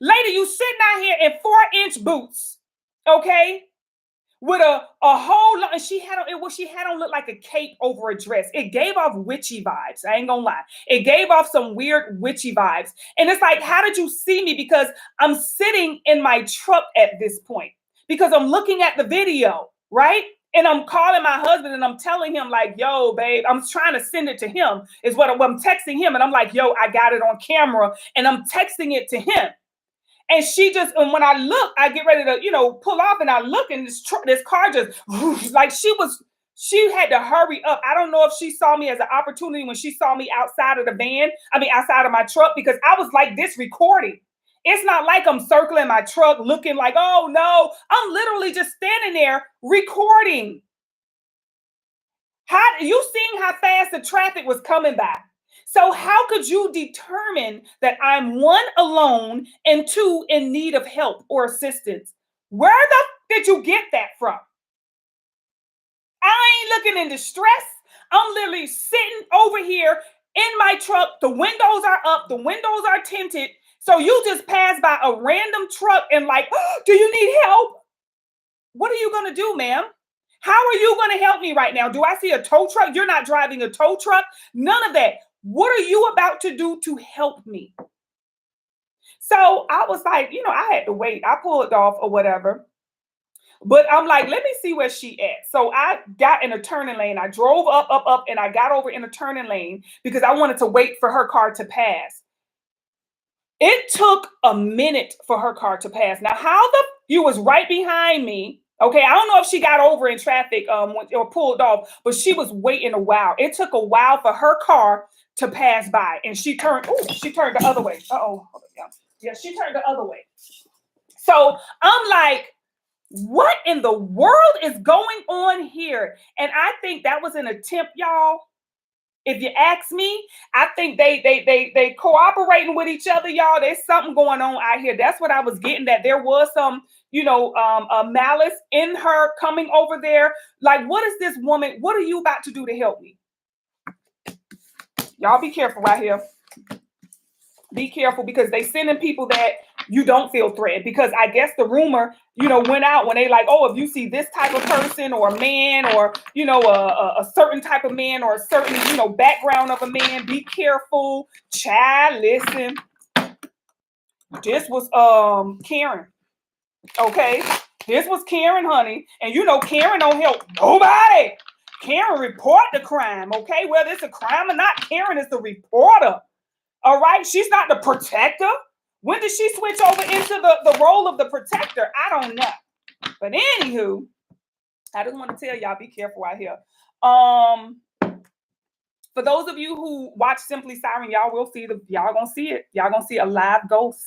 Lady, you sitting out here in 4-inch boots, okay? With a whole lot, and she had on looked like a cape over a dress. It gave off witchy vibes. I ain't gonna lie. It gave off some weird witchy vibes. And it's like, how did you see me? Because I'm sitting in my truck at this point. Because I'm looking at the video, right? And I'm calling my husband and I'm telling him, like, yo, babe, I'm trying to send it to him, is what I'm texting him. And I'm like, yo, I got it on camera. And I'm texting it to him. And she just, and when I look, I get ready to, pull off, and I look, and this car just, like she had to hurry up. I don't know if she saw me as an opportunity when she saw me outside of the van, outside of my truck, because I was like this recording. It's not like I'm circling my truck looking like, oh no, I'm literally just standing there recording. You seeing how fast the traffic was coming by? So how could you determine that I'm one, alone, and two, in need of help or assistance? Where the did you get that from? I ain't looking in distress. I'm literally sitting over here in my truck. The windows are up. The windows are tinted. So you just pass by a random truck and like, oh, do you need help? What are you going to do, ma'am? How are you going to help me right now? Do I see a tow truck? You're not driving a tow truck. None of that. What are you about to do to help me? So I was like, I had to wait. I pulled off or whatever. But I'm like, let me see where she at. So I got in a turning lane. I drove up, and I got over in a turning lane because I wanted to wait for her car to pass. It took a minute for her car to pass. Now, you was right behind me. Okay, I don't know if she got over in traffic or pulled off, but she was waiting a while. It took a while for her car to pass by, and she turned the other way. Yeah, she turned the other way. So I'm like, what in the world is going on here? And I think that was an attempt, y'all. If you ask me, I think they cooperating with each other, y'all. There's something going on out here. That's what I was getting at. There was some, malice in her coming over there. Like, what is this woman? What are you about to do to help me? Y'all be careful right here. Be careful, because they sending people that you don't feel threatened, because I guess the rumor, went out when they like, oh, if you see this type of person or a man or, a certain type of man or a certain, background of a man, be careful. Child, listen. This was Karen. Okay. This was Karen, honey. And Karen don't help nobody. Karen report the crime. Okay. Whether it's a crime or not, Karen is the reporter. All right. She's not the protector. When did she switch over into the role of the protector? I don't know. But anywho, I just want to tell y'all, be careful out here. For those of you who watch Simply Siren, y'all gonna see it. Y'all gonna see a live ghost.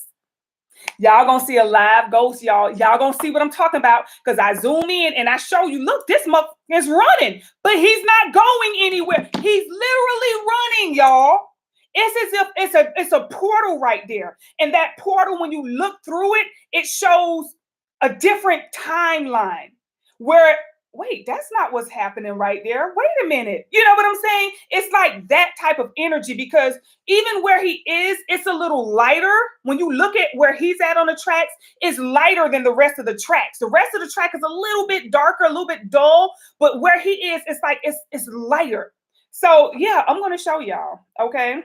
Y'all gonna see a live ghost, y'all. Y'all gonna see what I'm talking about, because I zoom in and I show you, look, this motherfucker is running, but he's not going anywhere. He's literally running, y'all. It's as if it's a portal right there. And that portal, when you look through it, it shows a different timeline where wait, that's not what's happening right there. Wait a minute. You know what I'm saying? It's like that type of energy because even where he is, it's a little lighter. When you look at where he's at on the tracks, it's lighter than the rest of the tracks. The rest of the track is a little bit darker, a little bit dull, but where he is, it's like it's lighter. So yeah, I'm gonna show y'all. Okay.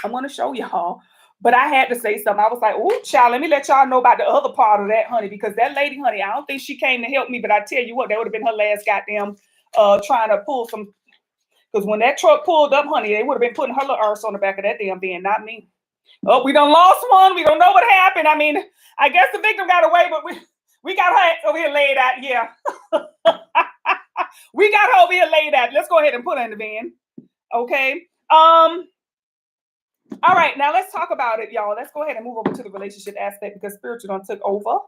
I'm gonna show y'all. But I had to say something. I was like, oh, child, let me let y'all know about the other part of that, honey, because that lady, honey, I don't think she came to help me, but I tell you what, that would have been her last goddamn trying to pull some, because when that truck pulled up, honey, they would have been putting her little arse on the back of that damn van, not me. Oh, we done lost one. We don't know what happened. I mean, I guess the victim got away, but we got her over here laid out. Yeah. We got her over here laid out. Let's go ahead and put her in the van. Okay. All right, now let's talk about it, y'all. Let's go ahead and move over to the relationship aspect because spiritual done took over.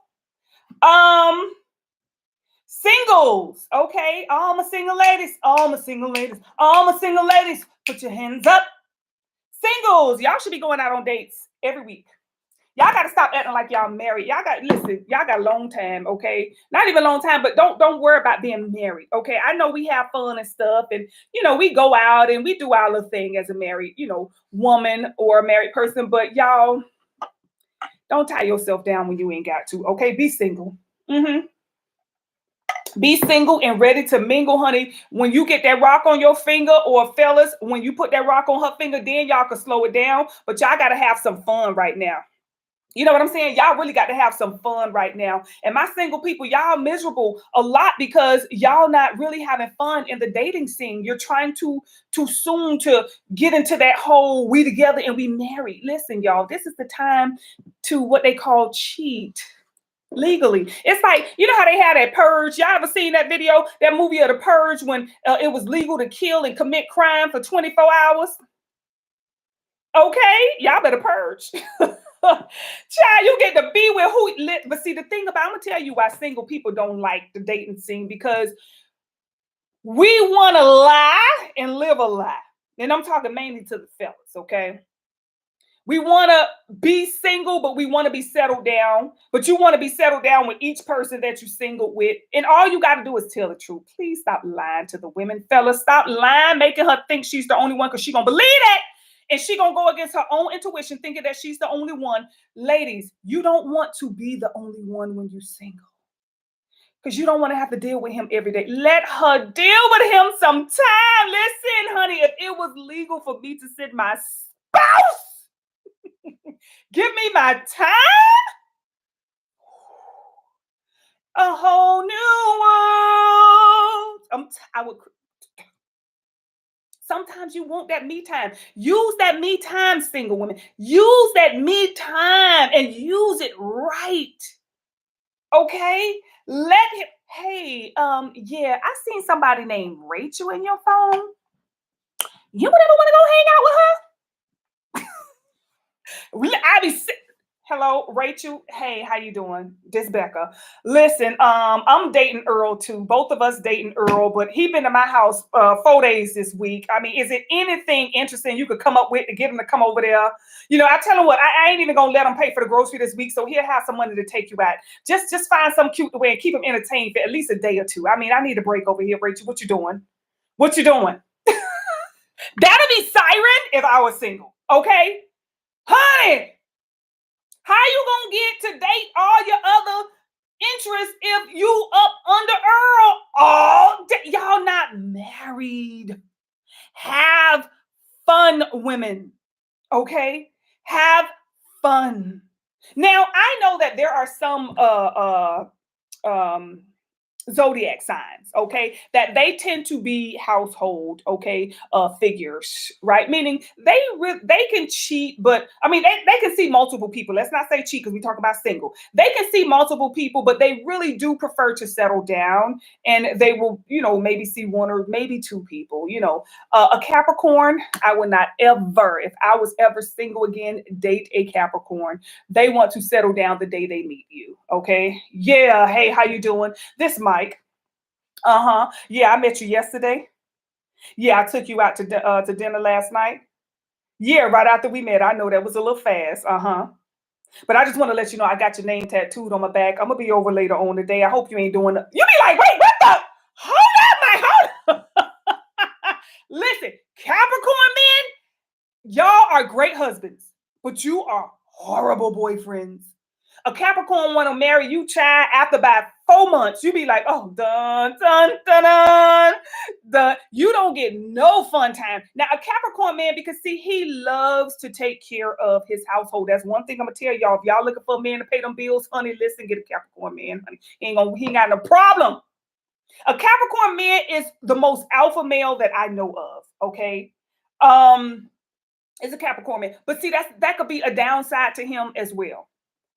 Singles, okay? All my single ladies, all my single ladies, all my single ladies, put your hands up. Singles, y'all should be going out on dates every week. Y'all got to stop acting like y'all married. Y'all got a long time, okay? Not even a long time, but don't worry about being married, okay? I know we have fun and stuff, and we go out and we do our little thing as a married, woman or a married person, but y'all don't tie yourself down when you ain't got to, okay? Be single. Be single and ready to mingle, honey. When you get that rock on your finger, or fellas, when you put that rock on her finger, then y'all can slow it down, but y'all got to have some fun right now. You know what I'm saying? Y'all really got to have some fun right now. And my single people, y'all miserable a lot because y'all not really having fun in the dating scene. You're trying too soon to get into that whole we together and we married. Listen, y'all, this is the time to what they call cheat legally. It's like, you know how they had that Purge? Y'all ever seen that video, that movie of the Purge when it was legal to kill and commit crime for 24 hours? Okay, y'all better purge. Child, you get to be with who. But see, the thing about, I'm gonna tell you why single people don't like the dating scene, because we want to lie and live a lie. And I'm talking mainly to the fellas, okay? We want to be single, but we want to be settled down. But you want to be settled down with each person that you single with. And all you got to do is tell the truth. Please stop lying to the women, fellas. Stop lying, making her think she's the only one, because she's going to believe it. And she's going to go against her own intuition, thinking that she's the only one. Ladies, you don't want to be the only one when you're single, because you don't want to have to deal with him every day. Let her deal with him sometime. Listen, honey, if it was legal for me to send my spouse, give me my time, a whole new world. I would. Sometimes you want that me time. Use that me time, single women. Use that me time and use it right. Okay? Let him. Hey, yeah, I seen somebody named Rachel in your phone. You would ever want to go hang out with her? I be sick. Hello, Rachel. Hey, how you doing? This Becca. Listen, I'm dating Earl too. Both of us dating Earl, but he been to my house 4 days this week. I mean, is it anything interesting you could come up with to get him to come over there? I tell him what, I ain't even gonna let him pay for the grocery this week, so he'll have some money to take you out. Just find some cute way and keep him entertained for at least a day or two. I mean, I need a break over here, Rachel. What you doing? What you doing? That'd be Siren if I was single. Okay, honey. How you gonna get to date all your other interests if you up under Earl all day? Y'all not married. Have fun, women. Okay? Have fun. Now, I know that there are some zodiac signs, okay, that they tend to be household, okay, figures, right? Meaning they can cheat, but I mean they can see multiple people. Let's not say cheat because we talk about single. They can see multiple people, but they really do prefer to settle down, and they will, maybe see one or maybe two people. A Capricorn, I would not ever, if I was ever single again, date a Capricorn. They want to settle down the day they meet you. Okay, yeah. Hey, how you doing? This Mike. Yeah, I met you yesterday. Yeah, I took you out to dinner last night. Yeah, right after we met. I know that was a little fast. But I just want to let you know I got your name tattooed on my back. I'm gonna be over later on today. I hope you ain't doing it. You be like, wait, what the? Hold up. Listen, Capricorn men, y'all are great husbands, but you are horrible boyfriends. A Capricorn want to marry you, child, after about 4 months. You be like, oh, dun, dun, dun, dun, dun. You don't get no fun time. Now, a Capricorn man, because see, he loves to take care of his household. That's one thing I'm gonna tell y'all. If y'all looking for a man to pay them bills, honey, listen, get a Capricorn man, honey. He ain't got no problem. A Capricorn man is the most alpha male that I know of. Okay. Is a Capricorn man. But see, that could be a downside to him as well.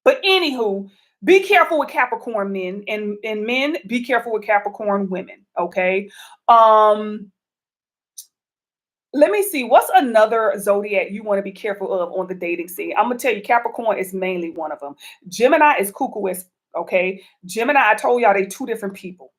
But anywho, be careful with Capricorn men, and men, be careful with Capricorn women. Okay. Let me see. What's another zodiac you want to be careful of on the dating scene? I'm gonna tell you, Capricorn is mainly one of them. Gemini is cuckoo. Okay. Gemini, I told y'all they two different people.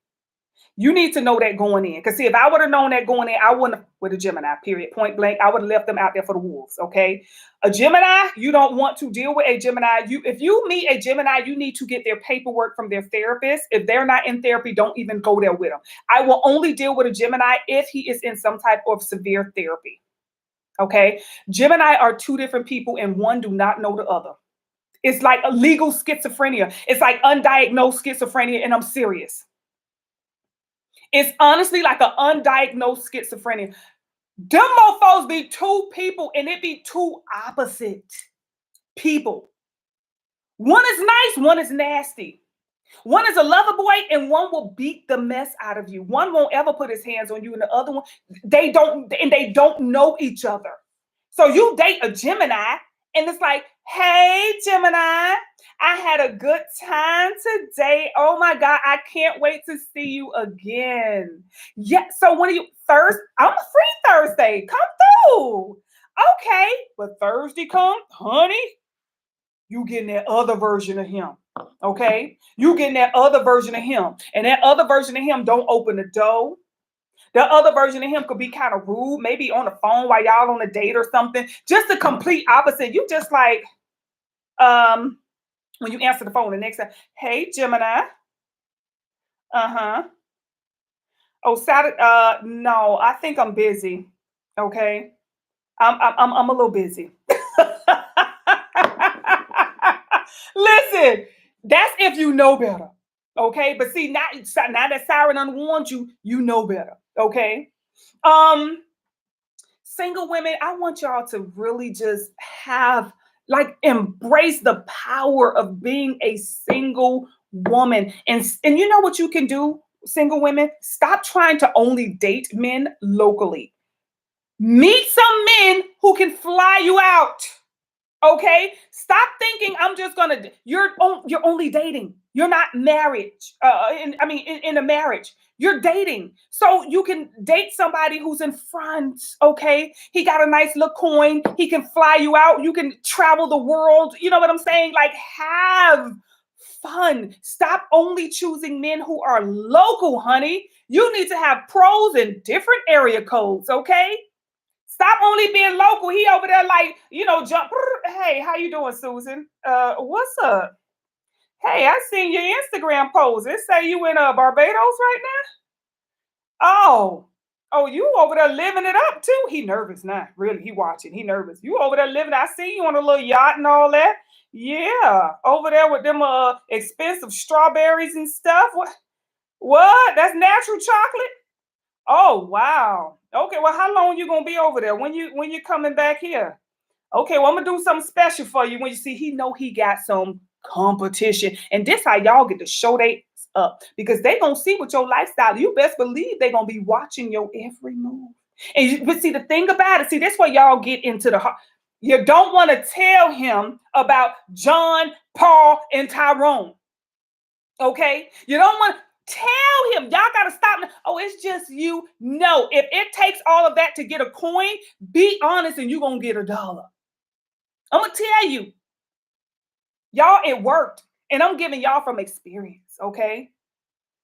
You need to know that going in. Because see, if I would have known that going in, I wouldn't have with a Gemini, period, point blank. I would have left them out there for the wolves. Okay. A Gemini, you don't want to deal with a Gemini. If you meet a Gemini, you need to get their paperwork from their therapist. If they're not in therapy, don't even go there with them. I will only deal with a Gemini if he is in some type of severe therapy. Okay. Gemini are two different people, and one do not know the other. It's like a legal schizophrenia. It's like undiagnosed schizophrenia, and I'm serious. It's honestly like an undiagnosed schizophrenia. Them mofos be two people, and it be two opposite people. One is nice, one is nasty. One is a lover boy, and one will beat the mess out of you. One won't ever put his hands on you, and the other one, they don't know each other. So you date a Gemini, and it's like, hey, Gemini, I had a good time today. Oh my God, I can't wait to see you again. Yeah, so when are you Thursday? I'm free Thursday. Come through. Okay, but Thursday come, honey, you getting that other version of him. Okay, you getting that other version of him, and that other version of him don't open the door. The other version of him could be kind of rude, maybe on the phone while y'all on a date or something. Just the complete opposite. You just like, when you answer the phone the next time, hey Gemini. Uh-huh. Oh, Saturday. No, I think I'm busy. Okay. I'm a little busy. Listen, that's if you know better. Okay. But see, now that Siren unwarned you, you know better. Okay. Um, Single women, I want y'all to really just have like embrace the power of being a single woman. And you know what you can do, single women? Stop trying to only date men locally. Meet some men who can fly you out. Okay, stop thinking I'm just gonna. You're only dating. You're not married. In a marriage, you're dating, so you can date somebody who's in front. Okay, he got a nice little coin. He can fly you out. You can travel the world. You know what I'm saying? Like, have fun. Stop only choosing men who are local, honey. You need to have pros in different area codes. Okay. Stop only being local. He over there like, jump. Hey, how you doing, Susan? What's up? Hey, I seen your Instagram post. It say you in Barbados right now? Oh, you over there living it up too? He nervous now. Really, he watching. He nervous. You over there living. I see you on a little yacht and all that. Yeah, over there with them expensive strawberries and stuff. What? That's natural chocolate? Oh wow. Okay, well, how long you gonna be over there? When you coming back here? Okay, well, I'm gonna do something special for you when you see he know he got some competition. And this how y'all get to show they up because they gonna see what your lifestyle. You best believe they gonna be watching your every move. But see the thing about it, see, that's where y'all get into the heart. You don't want to tell him about John, Paul, and Tyrone. Okay, you don't want to tell him. Y'all got to stop. Oh, it's just you. No, if it takes all of that to get a coin, be honest and you're going to get $1. I'm going to tell you. Y'all, it worked. And I'm giving y'all from experience, okay?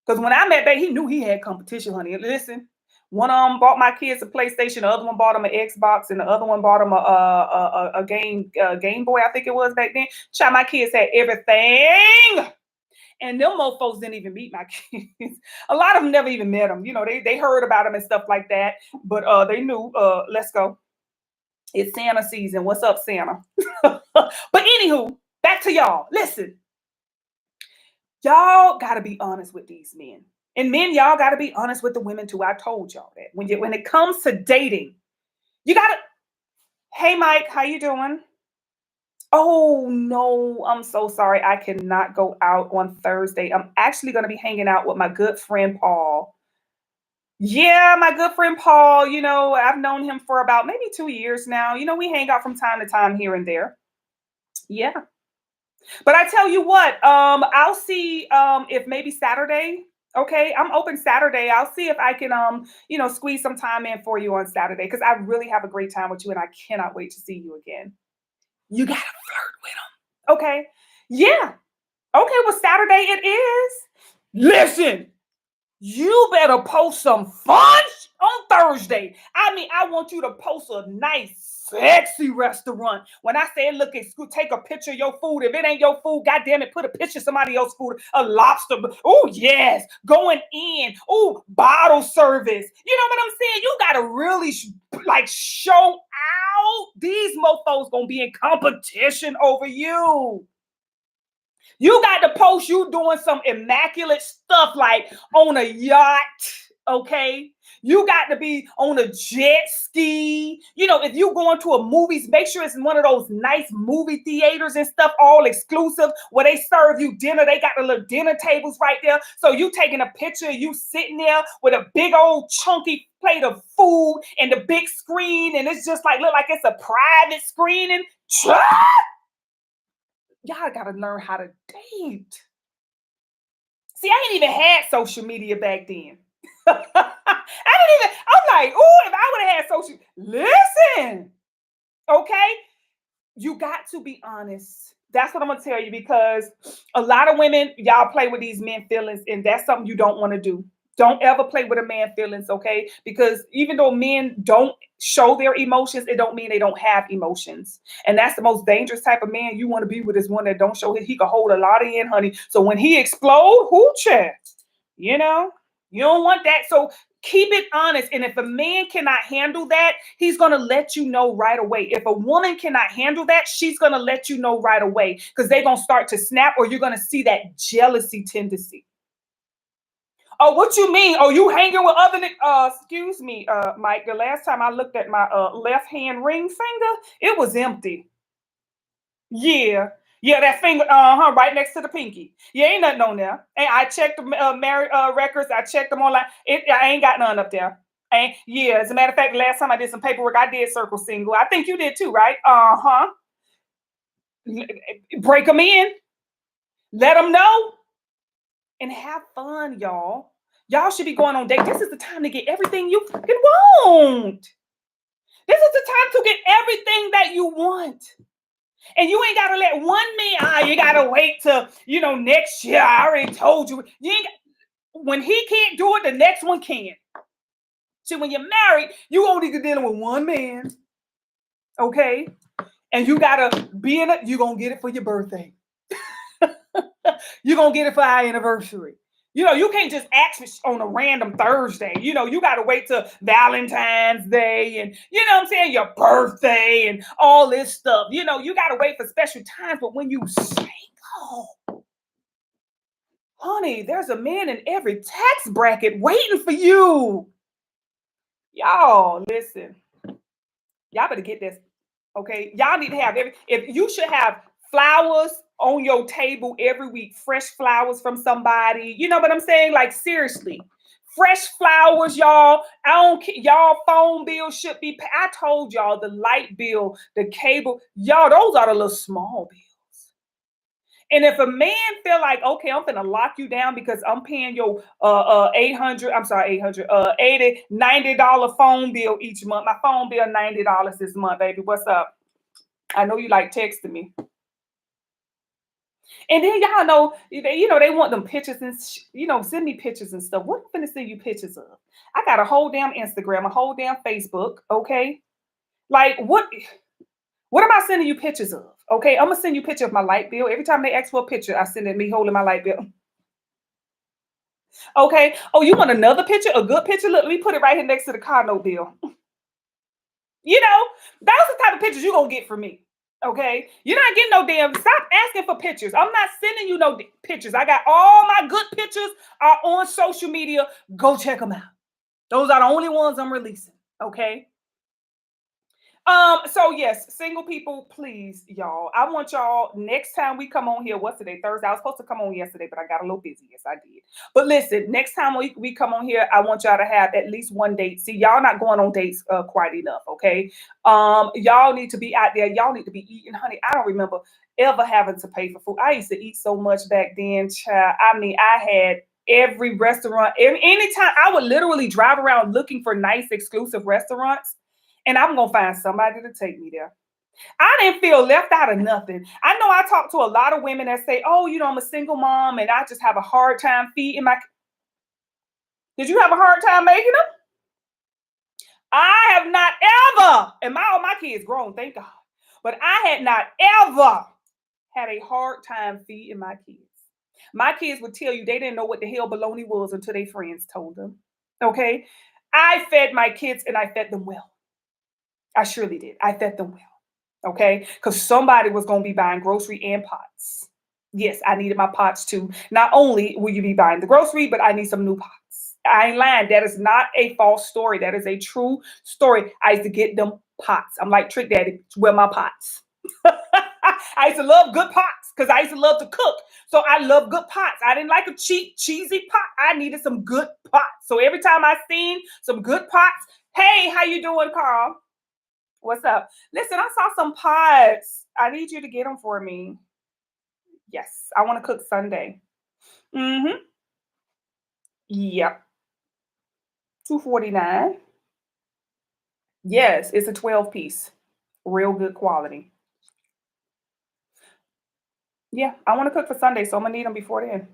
Because when I met Bay, he knew he had competition, honey. Listen, one of them bought my kids a PlayStation, the other one bought him an Xbox, and the other one bought him a Game Boy, I think it was back then. Child, my kids had everything. And them mofos didn't even meet my kids. A lot of them never even met them. They heard about them and stuff like that, but they knew. Let's go. It's Santa season. What's up, Santa? But anywho, back to y'all. Listen, y'all got to be honest with these men, and men, y'all got to be honest with the women too. I told y'all that when it comes to dating, you got to. Hey, Mike, how you doing? Oh no, I'm so sorry. I cannot go out on Thursday. I'm actually going to be hanging out with my good friend Paul. Yeah, my good friend Paul, I've known him for about maybe 2 years now. We hang out from time to time here and there. Yeah. But I tell you what, I'll see if maybe Saturday. Okay, I'm open Saturday. I'll see if I can squeeze some time in for you on Saturday because I really have a great time with you and I cannot wait to see you again. You gotta flirt with him. Okay. Yeah. Okay, well, Saturday it is. Listen, you better post some fun on Thursday. I mean, I want you to post a nice, sexy restaurant. When I say, look, take a picture of your food. If it ain't your food, goddamn it, put a picture of somebody else's food. A lobster. Oh, yes. Going in. Oh, bottle service. You know what I'm saying? You got to really show out. These mofos going to be in competition over you. You got to post you doing some immaculate stuff like on a yacht, okay? You got to be on a jet ski. If you going to a movies, make sure it's one of those nice movie theaters and stuff, all exclusive, where they serve you dinner. They got the little dinner tables right there. So you taking a picture of you sitting there with a big old chunky plate of food and the big screen, and it's just look like it's a private screening. Y'all gotta learn how to date. See, I ain't even had social media back then. I'm like, ooh, if I would have had social, listen, okay? You got to be honest. That's what I'm gonna tell you because a lot of women, y'all play with these men feelings, and that's something you don't want to do. Don't ever play with a man feelings, okay? Because even though men don't show their emotions, it don't mean they don't have emotions. And that's the most dangerous type of man you want to be with is one that don't show he can hold a lot in, honey. So when he explode, you don't want that. So keep it honest. And if a man cannot handle that, he's going to let you know right away. If a woman cannot handle that, she's going to let you know right away because they're going to start to snap or you're going to see that jealousy tendency. Oh, what you mean? Oh, you hanging with other excuse me, Mike. The last time I looked at my left hand ring finger, it was empty. Yeah. Yeah, that finger, right next to the pinky. Yeah, ain't nothing on there. And I checked the married records. I checked them online. I ain't got none up there. Yeah, as a matter of fact, the last time I did some paperwork, I did circle single. I think you did too, right? Break them in. Let them know. And have fun, y'all. Y'all should be going on dates. This is the time to get everything you fucking want. This is the time to get everything that you want. And you ain't got to let one man, you got to wait till, next year. I already told you. When he can't do it, the next one can. See, when you're married, you only dealing with one man. Okay? And you got to be in it. You're going to get it for your birthday. You're going to get it for our anniversary. You can't just ask on a random Thursday. You got to wait till Valentine's Day and, what I'm saying, your birthday and all this stuff. You got to wait for special times. But when you single, honey, there's a man in every tax bracket waiting for you. Y'all, listen. Y'all better get this. Okay? Y'all need to have if you should have flowers on your table every week, fresh flowers from somebody. You know what I'm saying? Like, seriously, fresh flowers, y'all. Y'all phone bill should be. I told y'all the light bill, the cable, y'all, those are the little small bills. And if a man feel like, okay, I'm gonna lock you down because I'm paying your $80, $90 phone bill each month. My phone bill $90 this month, baby. What's up? I know you like texting me. And then y'all know, they want them pictures and, send me pictures and stuff. What am I finna send you pictures of? I got a whole damn Instagram, a whole damn Facebook, okay? Like, what am I sending you pictures of? Okay, I'm gonna send you a picture of my light bill. Every time they ask for a picture, I send it me holding my light bill. Okay. Oh, you want another picture? A good picture? Look, let me put it right here next to the car note bill. You know, that's the type of pictures you're gonna get from me. Okay. You're not getting no damn. Stop asking for pictures. I'm not sending you no pictures. I got all my good pictures are on social media. Go check them out. Those are the only ones I'm releasing. Okay. So yes, single people, please, y'all. I want y'all next time we come on here. What's today? Thursday. I was supposed to come on yesterday, but I got a little busy. Yes, I did. But listen, next time we come on here, I want y'all to have at least one date. See, y'all not going on dates quite enough, okay? Y'all need to be out there. Y'all need to be eating, honey. I don't remember ever having to pay for food. I used to eat so much back then, child. I mean, I had every restaurant, anytime I would literally drive around looking for nice exclusive restaurants and I'm gonna find somebody to take me there. I didn't feel left out of nothing. I know I talk to a lot of women that say, "Oh, I'm a single mom and I just have a hard time feeding my." Did you have a hard time making them? I have not ever, and all my kids grown, thank God. But I had not ever had a hard time feeding my kids. My kids would tell you they didn't know what the hell baloney was until their friends told them. Okay, I fed my kids and I fed them well. I surely did. I fed them well. Okay. Because somebody was going to be buying grocery and pots. Yes, I needed my pots too. Not only will you be buying the grocery, but I need some new pots. I ain't lying. That is not a false story. That is a true story. I used to get them pots. I'm like Trick Daddy, where my pots. I used to love good pots because I used to love to cook. So I love good pots. I didn't like a cheap, cheesy pot. I needed some good pots. So every time I seen some good pots, hey, how you doing, Carl? What's up? Listen, I saw some pods. I need you to get them for me. Yes, I want to cook Sunday. Mm-hmm. Yep. 249. Yes, it's a 12 piece. Real good quality. Yeah, I want to cook for Sunday, so I'm gonna need them before then.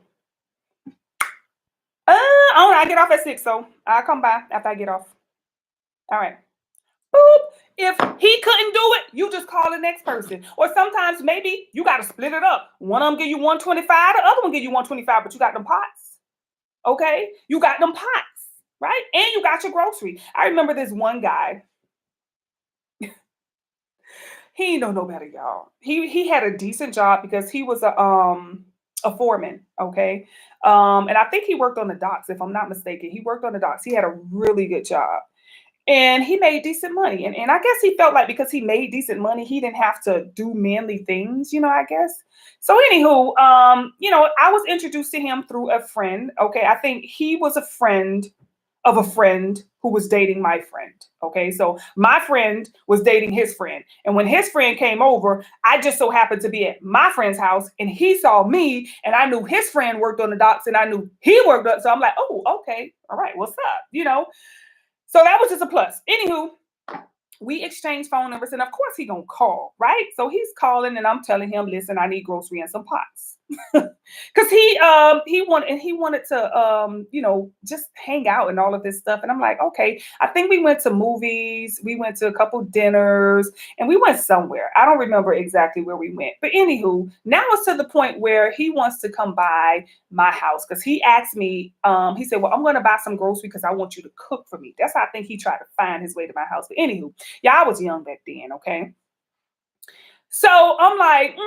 Oh, I get off at 6, so I'll come by after I get off. All right. Boop. If he couldn't do it, you just call the next person. Or sometimes maybe you got to split it up. One of them give you 125, the other one give you 125, but you got them pots. Okay? You got them pots, right? And you got your grocery. I remember this one guy. He ain't know no better, y'all. He had a decent job because he was a foreman, okay? And I think he worked on the docks, if I'm not mistaken. He worked on the docks. He had a really good job. And he made decent money. And I guess he felt like because he made decent money, he didn't have to do manly things, I guess. So anywho, I was introduced to him through a friend. Okay. I think he was a friend of a friend who was dating my friend. Okay. So my friend was dating his friend. And when his friend came over, I just so happened to be at my friend's house and he saw me and I knew his friend worked on the docks and I knew he worked on. So I'm like, oh, okay. All right. What's up? So that was just a plus. Anywho, we exchanged phone numbers, and of course he gonna call, right? So he's calling, and I'm telling him, listen, I need grocery and some pots, because he wanted to just hang out and all of this stuff, and I'm like, okay. I think we went to movies, we went to a couple dinners, and we went somewhere. I don't remember exactly where we went, but anywho, now it's to the point where he wants to come by my house because he asked me, he said, well, I'm going to buy some grocery because I want you to cook for me. That's how I think he tried to find his way to my house. But anywho, yeah, I was young back then, okay? So I'm like,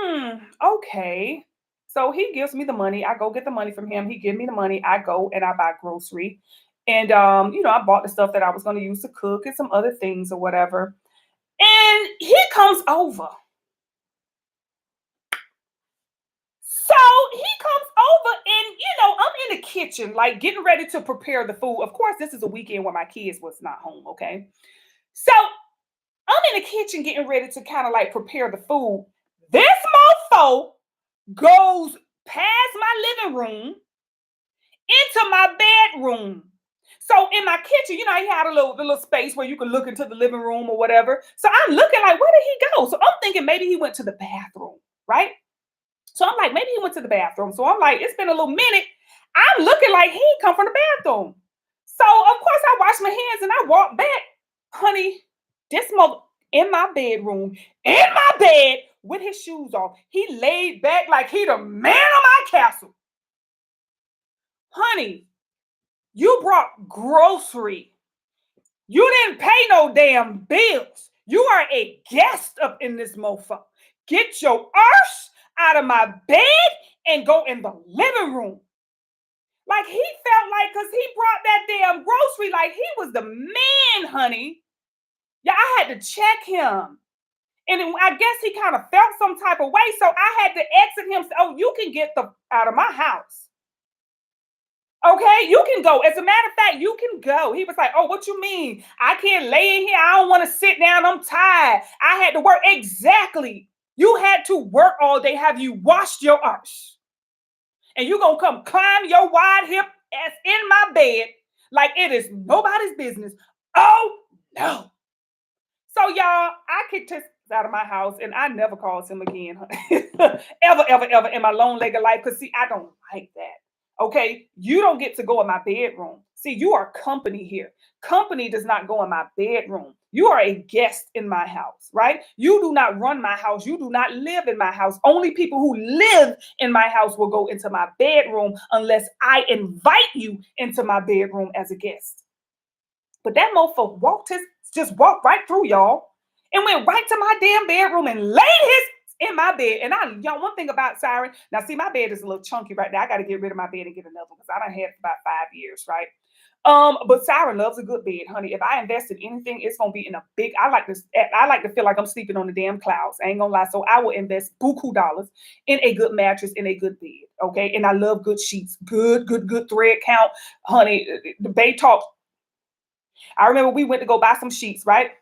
okay. So he gives me the money. I go get the money from him. He give me the money. I go and I buy grocery. And I bought the stuff that I was going to use to cook and some other things or whatever. And he comes over. So he comes over and I'm in the kitchen, like getting ready to prepare the food. Of course, this is a weekend when my kids was not home, okay? So I'm in the kitchen getting ready to kind of like prepare the food. This mofo goes past my living room into my bedroom. So in my kitchen, you had a little space where you can look into the living room or whatever. So I'm looking like, where did he go? So I'm thinking maybe he went to the bathroom, right? So I'm like, maybe he went to the bathroom. So I'm like, it's been a little minute. I'm looking like he come from the bathroom. So of course I wash my hands and I walk back. Honey, this mother in my bedroom, in my bed, with his shoes off. He laid back like he the man of my castle. Honey, You brought grocery. You didn't pay no damn bills. You are a guest up in this mofo. Get your arse out of my bed and go in the living room. Like he felt like, because he brought that damn grocery, like he was the man, honey. Yeah, I had to check him. And I guess he kind of felt some type of way. So I had to exit him. Oh, you can get the out of my house. Okay, you can go. As a matter of fact, you can go. He was like, oh, what you mean? I can't lay in here. I don't want to sit down. I'm tired. I had to work. Exactly. You had to work all day. Have you washed your arse? And you going to come climb your wide hip ass in my bed like it is nobody's business. Oh, no. So, y'all, I kicked his out of my house and I never called him again. Ever, ever, ever in my lone legged life. Because, see, I don't like that. Okay, you don't get to go in my bedroom. See, you are company here. Company does not go in my bedroom. You are a guest in my house, right? You do not run my house. You do not live in my house. Only people who live in my house will go into my bedroom unless I invite you into my bedroom as a guest. But that mofo just walked right through y'all and went right to my damn bedroom and laid his in my bed. And y'all, one thing about Siren, now see, my bed is a little chunky right now. I got to get rid of my bed and get another one because I done had it for about 5 years, right? But Siren loves a good bed, honey. If I invest in anything, it's gonna be in a big. I like this. I like to feel like I'm sleeping on the damn clouds. I ain't gonna lie. So I will invest buku dollars in a good mattress, in a good bed. Okay, and I love good sheets, good thread count, honey. The Bay Talk. I remember we went to go buy some sheets, right?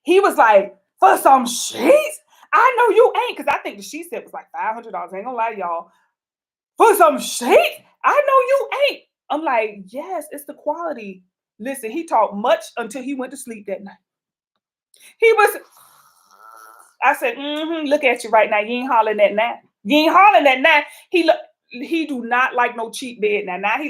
He was like, for some sheets? I know you ain't, because I think the sheet set was like $500. I ain't gonna lie, y'all. For some sheets? I know you ain't. I'm like, yes, it's the quality. Listen, he talked much until he went to sleep that night. He was, I said, look at you right now. You ain't hollering at now. You ain't hollering at now. He do not like no cheap bed now. Now he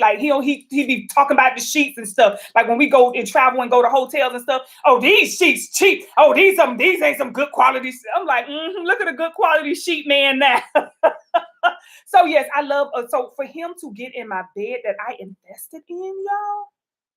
be talking about the sheets and stuff. Like when we go and travel and go to hotels and stuff. Oh, these sheets cheap. Oh, these ain't some good quality. I'm like, look at a good quality sheet man now. So yes, I love. So for him to get in my bed that I invested in, y'all.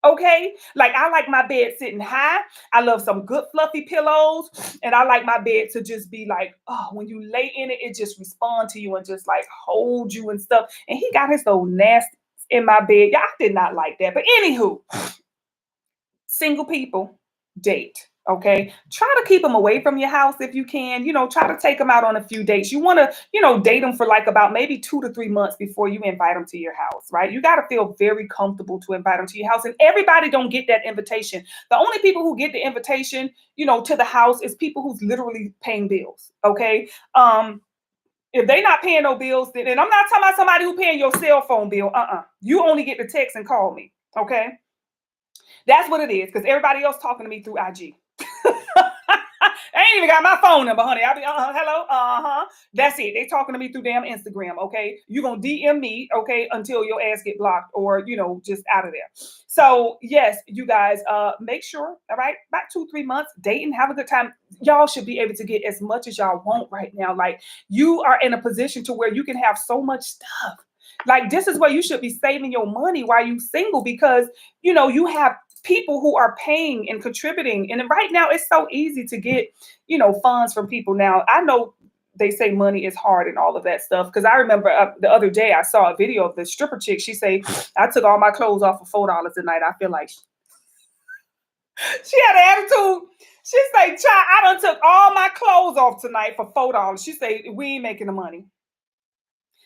Okay, like I like my bed sitting high. I love some good fluffy pillows, and I like my bed to just be like, oh, when you lay in it, it just respond to you and just like hold you and stuff. And he got his old nasty in my bed. Yeah, I did not like that. But anywho, single people date. Okay, try to keep them away from your house if you can. Try to take them out on a few dates. You want to, date them for like about maybe 2 to 3 months before you invite them to your house, right? You got to feel very comfortable to invite them to your house, and everybody don't get that invitation. The only people who get the invitation, to the house is people who's literally paying bills. Okay, if they not paying no bills, then, and I'm not talking about somebody who paying your cell phone bill. You only get the text and call me. Okay. That's what it is, because everybody else talking to me through IG. I ain't even got my phone number, honey. I'll be, hello, That's it. They talking to me through damn Instagram, okay? You gonna DM me, okay, until your ass get blocked or, just out of there. So, yes, you guys, make sure, all right, about 2-3 months, dating, have a good time. Y'all should be able to get as much as y'all want right now. Like, you are in a position to where you can have so much stuff. Like, this is where you should be saving your money while you single, because, you have people who are paying and contributing. And right now it's so easy to get, funds from people. Now, I know they say money is hard and all of that stuff. Because I remember the other day I saw a video of the stripper chick. She say, I took all my clothes off for $4 a night. I feel like she had an attitude. She say, child, I done took all my clothes off tonight for $4. She say, we ain't making the money.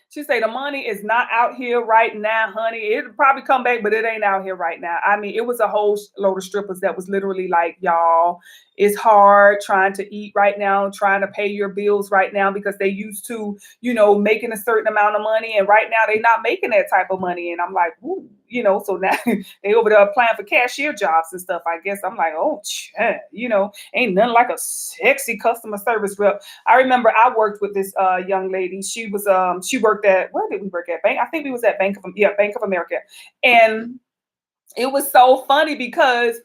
She say the money is not out here right now, honey. It'll probably come back, but it ain't out here right now. I mean, it was a whole load of strippers that was literally like, y'all, it's hard trying to eat right now, trying to pay your bills right now, because they used to, making a certain amount of money. And right now they're not making that type of money. And I'm like, ooh, so now they over there applying for cashier jobs and stuff. I guess I'm like, oh, ain't nothing like a sexy customer service rep. I remember I worked with this young lady. She was she worked at, where did we work at? Bank. I think we was at Bank of America. And it was so funny because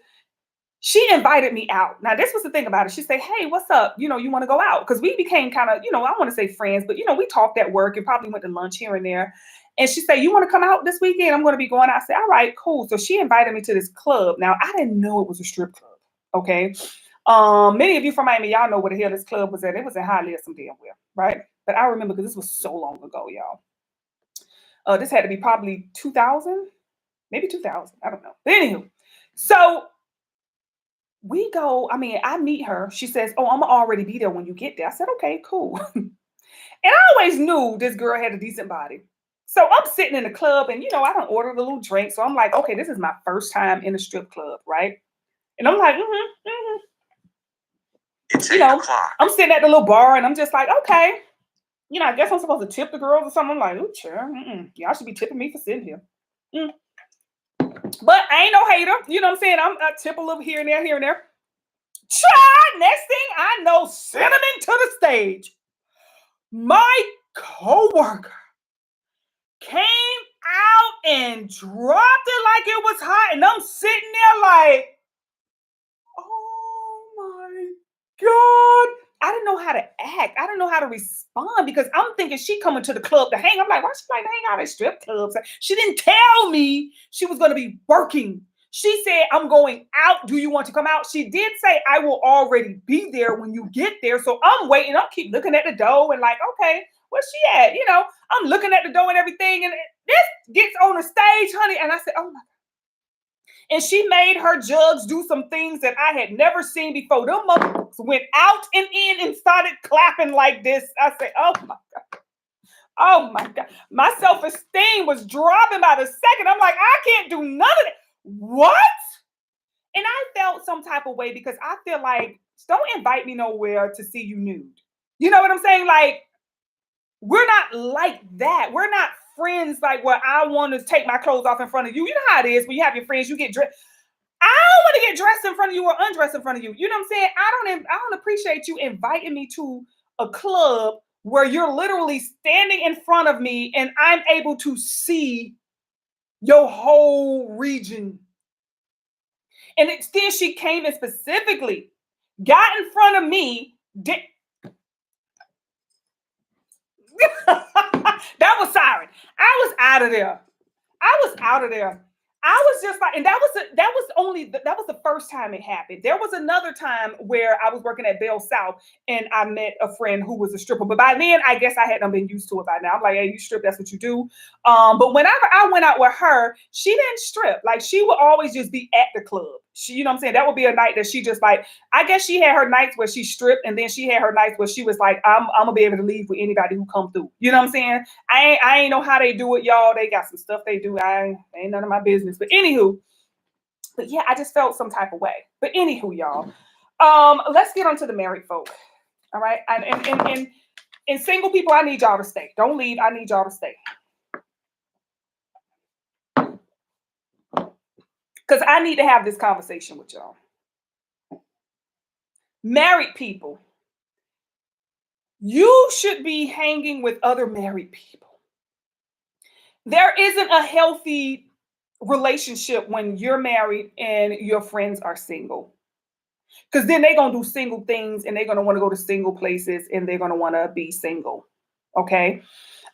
she invited me out. Now, this was the thing about it. She said, hey, what's up? You want to go out? Because we became kind of, I want to say friends, but we talked at work and probably went to lunch here and there. And she said, you want to come out this weekend? I'm going to be going out. I said, all right, cool. So she invited me to this club. Now, I didn't know it was a strip club. Okay. Many of you from Miami, y'all know where the hell this club was at. It was in Hialeah some damn well, right? But I remember because this was so long ago, y'all. This had to be probably 2000, maybe 2000. I don't know. But anywho, so we go, I meet her. She says, oh, I'm already be there when you get there. I said, okay, cool. And I always knew this girl had a decent body. So I'm sitting in the club and, I don't order the little drink. So I'm like, okay, this is my first time in a strip club, right? And I'm like, It's 8 o'clock. I'm sitting at the little bar and I'm just like, okay, I guess I'm supposed to tip the girls or something. I'm like, oh, sure. Y'all should be tipping me for sitting here. But I ain't no hater. You know what I'm saying? I tip a little here and there, here and there. Try. Next thing I know, cinnamon to the stage. My coworker came out and dropped it like it was hot. And I'm sitting there like, oh my God. I didn't know how to act. I didn't know how to respond because I'm thinking she coming to the club to hang. I'm like, why she like hang out at strip clubs? She didn't tell me she was going to be working. She said, I'm going out. Do you want to come out? She did say, I will already be there when you get there. So I'm waiting. I'll keep looking at the door and like, okay, where's she at? I'm looking at the door and everything. And this gets on the stage, honey. And I said, oh my God. And she made her jugs do some things that I had never seen before. Them motherfuckers went out and in and started clapping like this. I said, oh my God. Oh my God. My self-esteem was dropping by the second. I'm like, I can't do none of that. What? And I felt some type of way because I feel like, don't invite me nowhere to see you nude. You know what I'm saying? Like, we're not like that. We're not friends like where I want to take my clothes off in front of you. You know how it is when you have your friends, you get dressed. I don't want to get dressed in front of you or undressed in front of you. You know what I'm saying? I don't appreciate you inviting me to a club where you're literally standing in front of me and I'm able to see your whole region. And then she came and specifically got in front of me. That was siren. I was out of there. I was just like, and that was the first time it happened. There was another time where I was working at Bell South and I met a friend who was a stripper. But by then, I guess I hadn't been used to it by now. I'm like, hey, you strip, that's what you do. But whenever I went out with her, she didn't strip. Like she would always just be at the club. She, you know what I'm saying? That would be a night that she just like, I guess she had her nights where she stripped, and then she had her nights where she was like, I'm gonna be able to leave with anybody who come through. You know what I'm saying? I ain't know how they do it, y'all. They got some stuff they do. Ain't none of my business. But anywho, but yeah, I just felt some type of way. But anywho, y'all, let's get on to the married folk. All right. And single people, I need y'all to stay. Don't leave. I need y'all to stay. Because I need to have this conversation with y'all. Married people, you should be hanging with other married people. There isn't a healthy relationship when you're married and your friends are single. Because then they're going to do single things and they're going to want to go to single places and they're going to want to be single. Okay.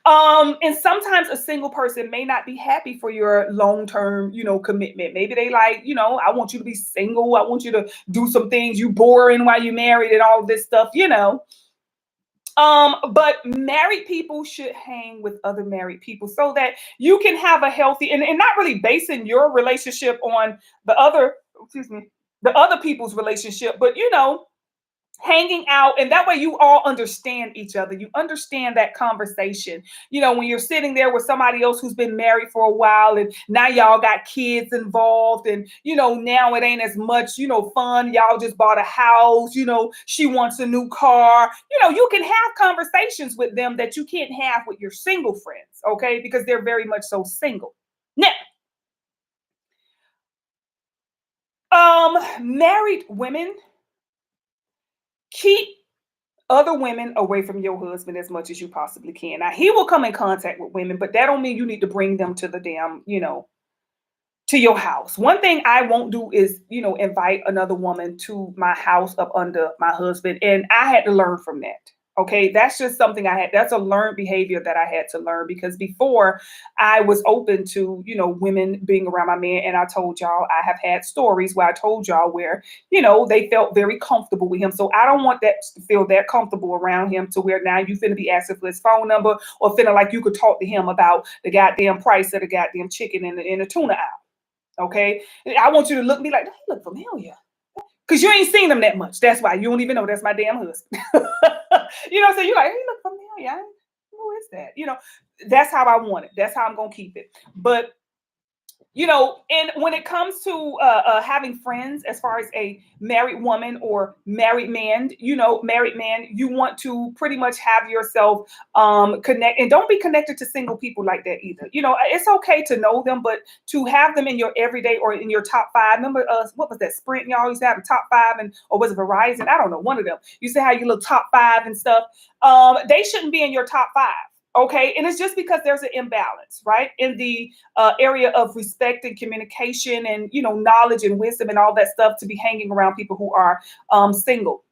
And sometimes a single person may not be happy for your long-term, commitment. Maybe they like, I want you to be single. I want you to do some things you boring while you're married and all this stuff, But married people should hang with other married people so that you can have a healthy and not really basing your relationship on the other people's relationship, but hanging out, and that way you all understand each other. You understand that conversation. When you're sitting there with somebody else who's been married for a while and now y'all got kids involved and now it ain't as much fun. Y'all just bought a house, she wants a new car. You can have conversations with them that you can't have with your single friends, okay? Because they're very much so single. Now, married women, keep other women away from your husband as much as you possibly can. Now, he will come in contact with women, but that don't mean you need to bring them to the damn, to your house. One thing I won't do is, invite another woman to my house up under my husband. And I had to learn from that. Okay, that's just something I had. That's a learned behavior that I had to learn because before I was open to, women being around my man. And I told y'all I have had stories where I told y'all where, they felt very comfortable with him. So I don't want that to feel that comfortable around him to where now you finna be asking for his phone number or feeling like you could talk to him about the goddamn price of the goddamn chicken in the tuna aisle. Okay. I want you to look me like, "He look familiar." Because you ain't seen them that much. That's why you don't even know that's my damn husband. So you're like, "He look familiar. Who is that?" That's how I want it. That's how I'm gonna keep it. But and when it comes to having friends, as far as a married woman or married man, you want to pretty much have yourself connect, and don't be connected to single people like that either. It's okay to know them, but to have them in your everyday or in your top five. Remember, what was that Sprint? Y'all used to have the top five, or was it Verizon? I don't know. One of them. You used to have your little top five and stuff. They shouldn't be in your top five. Okay. And it's just because there's an imbalance, right? In the area of respect and communication and, knowledge and wisdom and all that stuff to be hanging around people who are single.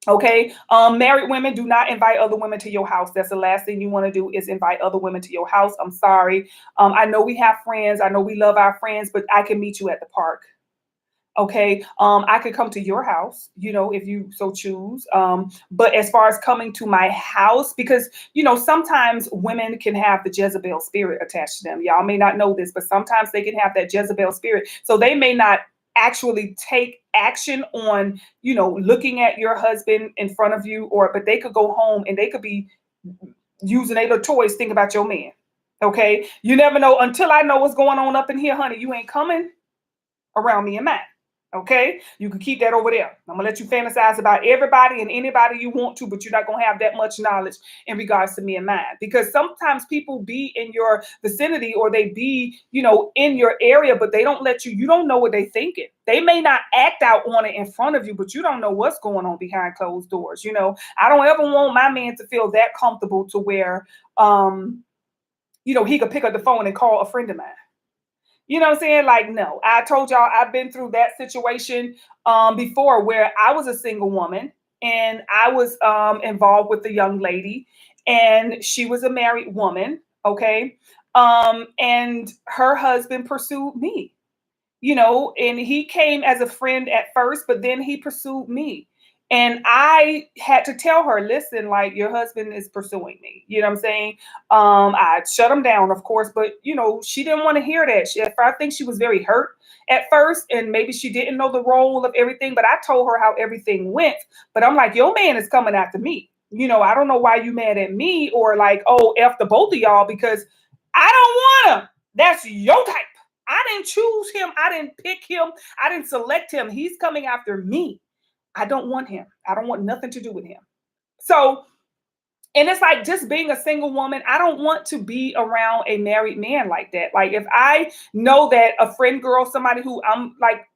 Okay. Married women, do not invite other women to your house. That's the last thing you want to do is invite other women to your house. I'm sorry. I know we have friends. I know we love our friends, but I can meet you at the park. Okay. I could come to your house, if you so choose. But as far as coming to my house, because, sometimes women can have the Jezebel spirit attached to them. Y'all may not know this, but sometimes they can have that Jezebel spirit. So they may not actually take action on, looking at your husband in front of you, but they could go home and they could be using their toys, think about your man. Okay. You never know. Until I know what's going on up in here, honey, you ain't coming around me and mine. Okay, you can keep that over there. I'm gonna let you fantasize about everybody and anybody you want to, but you're not gonna have that much knowledge in regards to me and mine. Because sometimes people be in your vicinity or they be, in your area, but they don't let you. You don't know what they thinking. They may not act out on it in front of you, but you don't know what's going on behind closed doors. I don't ever want my man to feel that comfortable to where, he could pick up the phone and call a friend of mine. You know what I'm saying? Like, no, I told y'all I've been through that situation before where I was a single woman and I was involved with a young lady and she was a married woman. Okay. And her husband pursued me, and he came as a friend at first, but then he pursued me. And I had to tell her, listen, like your husband is pursuing me. You know what I'm saying? I shut him down, of course, but she didn't want to hear that. I think she was very hurt at first, and maybe she didn't know the role of everything, but I told her how everything went. But I'm like, your man is coming after me. I don't know why you mad at me or like, oh, F the both of y'all, because I don't want him. That's your type. I didn't choose him. I didn't pick him. I didn't select him. He's coming after me. I don't want him. I don't want nothing to do with him. So, and it's like just being a single woman, I don't want to be around a married man like that. Like if I know that a friend girl, somebody who I'm like,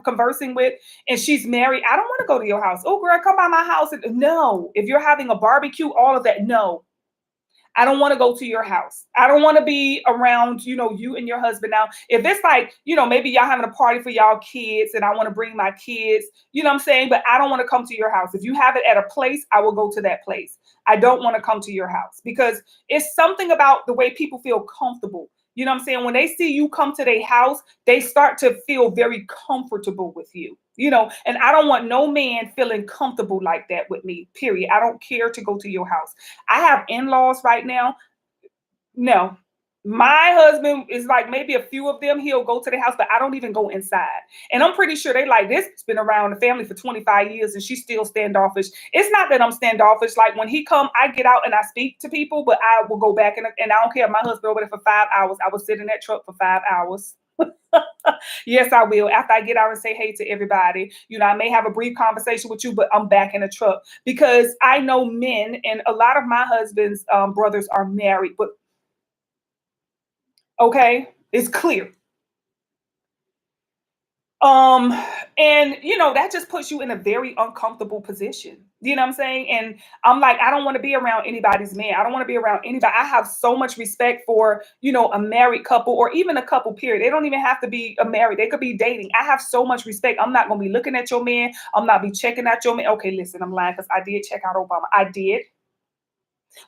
conversing with, and she's married, I don't want to go to your house. Oh, girl, come by my house. No, if you're having a barbecue, all of that, no. I don't want to go to your house. I don't want to be around, you and your husband. Now, if it's like, maybe y'all having a party for y'all kids and I want to bring my kids, you know what I'm saying? But I don't want to come to your house. If you have it at a place, I will go to that place. I don't want to come to your house because it's something about the way people feel comfortable. You know what I'm saying? When they see you come to their house, they start to feel very comfortable with you, and I don't want no man feeling comfortable like that with me, period. I don't care to go to your house. I have in-laws right now. No, my husband is like maybe a few of them. He'll go to the house, but I don't even go inside. And I'm pretty sure they like this. It's been around the family for 25 years and she's still standoffish. It's not that I'm standoffish. Like when he come, I get out and I speak to people, but I will go back and I don't care. My husband over there for 5 hours. I will sit in that truck for 5 hours. Yes, I will. After I get out and say hey to everybody, I may have a brief conversation with you, but I'm back in the truck because I know men and a lot of my husband's brothers are married, but okay, it's clear. And, that just puts you in a very uncomfortable position. You know what I'm saying? And I'm like, I don't want to be around anybody's man. I don't want to be around anybody. I have so much respect for, a married couple or even a couple, period. They don't even have to be a married. They could be dating. I have so much respect. I'm not going to be looking at your man. I'm not be checking out your man. Okay, listen, I'm lying because I did check out Obama. I did.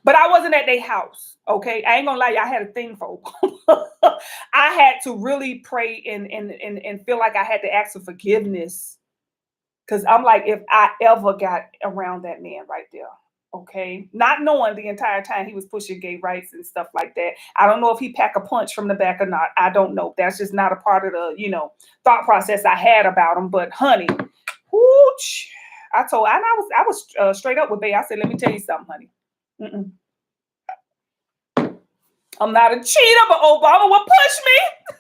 But I wasn't at their house. Okay. I ain't gonna lie, I had a thing for Obama. I had to really pray and feel like I had to ask for forgiveness. Cause I'm like, if I ever got around that man right there, okay. Not knowing the entire time he was pushing gay rights and stuff like that. I don't know if he packed a punch from the back or not. I don't know. That's just not a part of the, thought process I had about him. But honey, whooch, I was straight up with Bay. I said, let me tell you something, honey. Mm-mm. I'm not a cheater, but Obama will push me.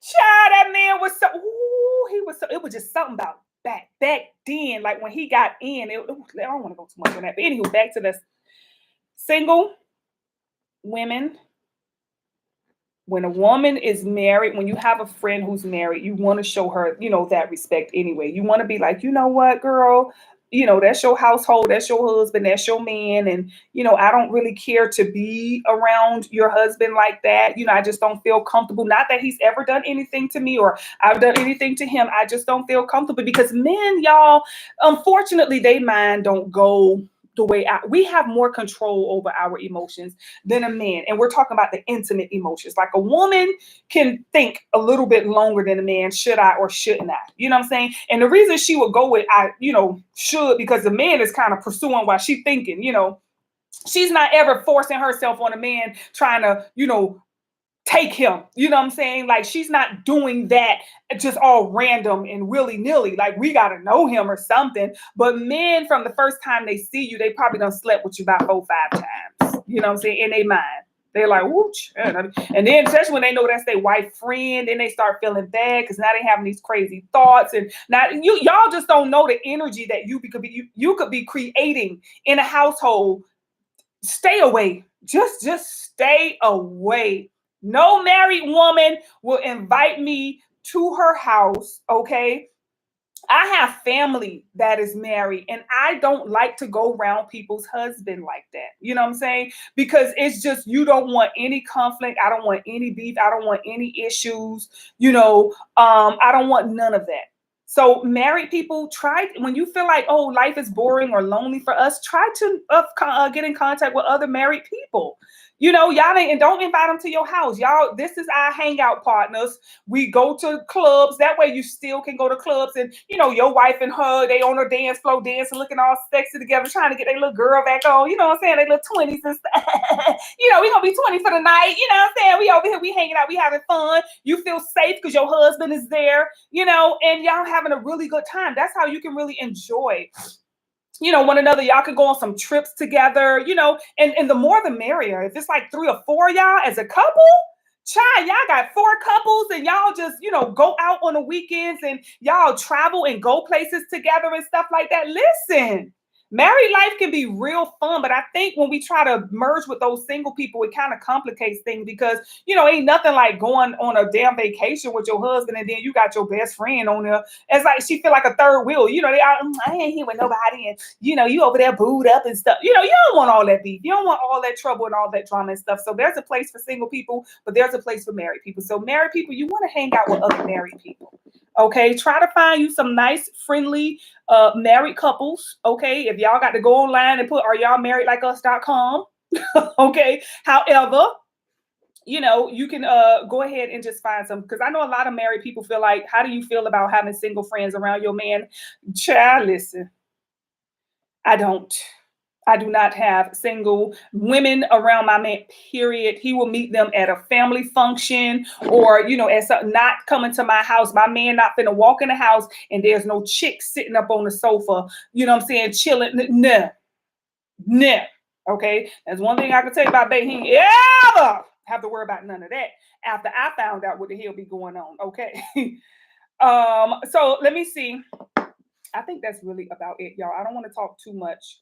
Child, that man was so. Ooh, he was so. It was just something about back then. Like when he got in, I don't want to go too much on that. But anywho, back to the single women. When a woman is married, when you have a friend who's married, you want to show her, that respect anyway. You want to be like, you know what, girl, that's your household, that's your husband, that's your man. And, I don't really care to be around your husband like that. I just don't feel comfortable. Not that he's ever done anything to me or I've done anything to him. I just don't feel comfortable because men, y'all, unfortunately, they mind don't go the way we have more control over our emotions than a man. And we're talking about the intimate emotions. Like a woman can think a little bit longer than a man. Should I or shouldn't I? You know what I'm saying? And the reason she would go with should, because the man is kind of pursuing while she's thinking, she's not ever forcing herself on a man trying to, take him. You know what I'm saying? Like she's not doing that just all random and willy-nilly. Like we got to know him or something. But men, from the first time they see you, they probably done slept with you about 4-5 times. You know what I'm saying? In their mind. They're like, whoosh. And then especially when they know that's their wife friend, then they start feeling bad because now they having these crazy thoughts. And now y'all just don't know the energy that you could be creating in a household. Stay away. Just stay away. No married woman will invite me to her house, okay? I have family that is married, and I don't like to go around people's husband like that. You know what I'm saying? Because it's just, you don't want any conflict. I don't want any beef. I don't want any issues. I don't want none of that. So married people, try, when you feel like, oh, life is boring or lonely for us, try to get in contact with other married people. Y'all and don't invite them to your house. Y'all, this is our hangout partners. We go to clubs. That way you still can go to clubs and, your wife and her, they on her dance floor dancing, looking all sexy together, trying to get their little girl back on. You know what I'm saying? They little 20s and stuff. We going to be 20 for the night. You know what I'm saying? We over here, we hanging out, we having fun. You feel safe because your husband is there, and y'all having a really good time. That's how you can really enjoy one another. Y'all can go on some trips together, and the more the merrier. If it's like 3 or 4 of y'all as a couple, child, y'all got 4 couples and y'all just, go out on the weekends and y'all travel and go places together and stuff like that. Listen, married life can be real fun, but I think when we try to merge with those single people, it kind of complicates things because, ain't nothing like going on a damn vacation with your husband and then you got your best friend on there. It's like she feel like a third wheel. I ain't here with nobody, and you over there booed up and stuff. You don't want all that beef. You don't want all that trouble and all that drama and stuff. So there's a place for single people, but there's a place for married people. So married people, you want to hang out with other married people. Okay, try to find you some nice, friendly, married couples. Okay, if y'all got to go online and put "Are y'all married like us.com?" Okay, however, you can go ahead and just find some, because I know a lot of married people feel like, how do you feel about having single friends around your man? Child, listen, I do not have single women around my man, period. He will meet them at a family function or, at something, not coming to my house. My man not finna walk in the house and there's no chick sitting up on the sofa, you know what I'm saying, chilling. No. Okay. That's one thing I can tell you about Bay. He ain't ever have to worry about none of that after I found out what the hell be going on. Okay. So let me see. I think that's really about it, y'all. I don't want to talk too much.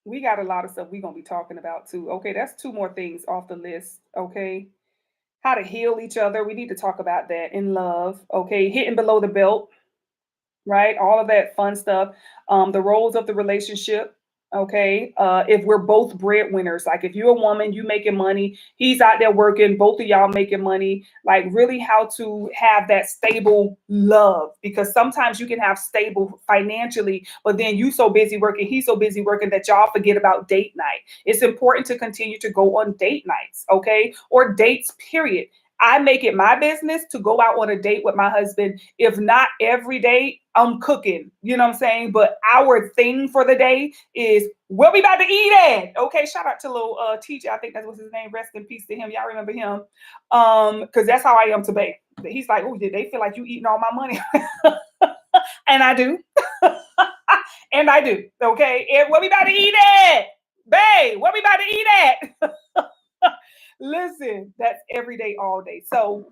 We got a lot of stuff we're gonna be talking about too. Okay, that's two more things off the list. Okay. How to heal each other. We need to talk about that in love. Okay, hitting below the belt, right? All of that fun stuff. The roles of the relationship. Okay, if we're both breadwinners, like if you're a woman, you making money, he's out there working, both of y'all making money, like really how to have that stable love, because sometimes you can have stable financially, but then you so busy working, he's so busy working that y'all forget about date night. It's important to continue to go on date nights, okay, or dates, period. I make it my business to go out on a date with my husband. If not every day, I'm cooking. You know what I'm saying? But our thing for the day is what we about to eat at. Okay, shout out to little TJ. I think that was his name. Rest in peace to him. Y'all remember him? Because that's how I am today. He's like, oh, did they feel like you eating all my money? And I do. And I do. Okay. And what we about to eat at? Babe, what we about to eat at? Listen, that's every day, all day. So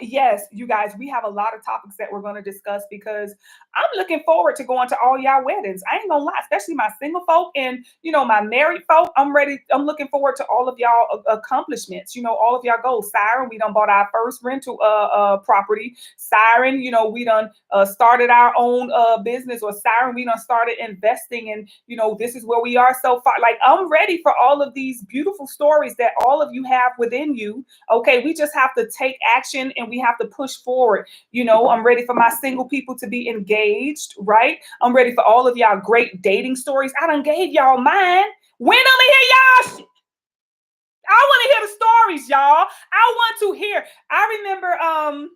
yes, you guys, we have a lot of topics that we're going to discuss because I'm looking forward to going to all y'all weddings. I ain't gonna lie, especially my single folk and my married folk. I'm ready. I'm looking forward to all of y'all accomplishments. All of y'all goals. Siren, we done bought our first rental property. Siren, we done started our own business. Or Siren, we done started investing, and this is where we are so far. Like, I'm ready for all of these beautiful stories that all of you have within you. Okay, we just have to take action and we have to push forward. I'm ready for my single people to be engaged, right? I'm ready for all of y'all great dating stories. I done gave y'all mine. When I'm gonna hear y'all I want to hear the stories, y'all. I want to hear. I remember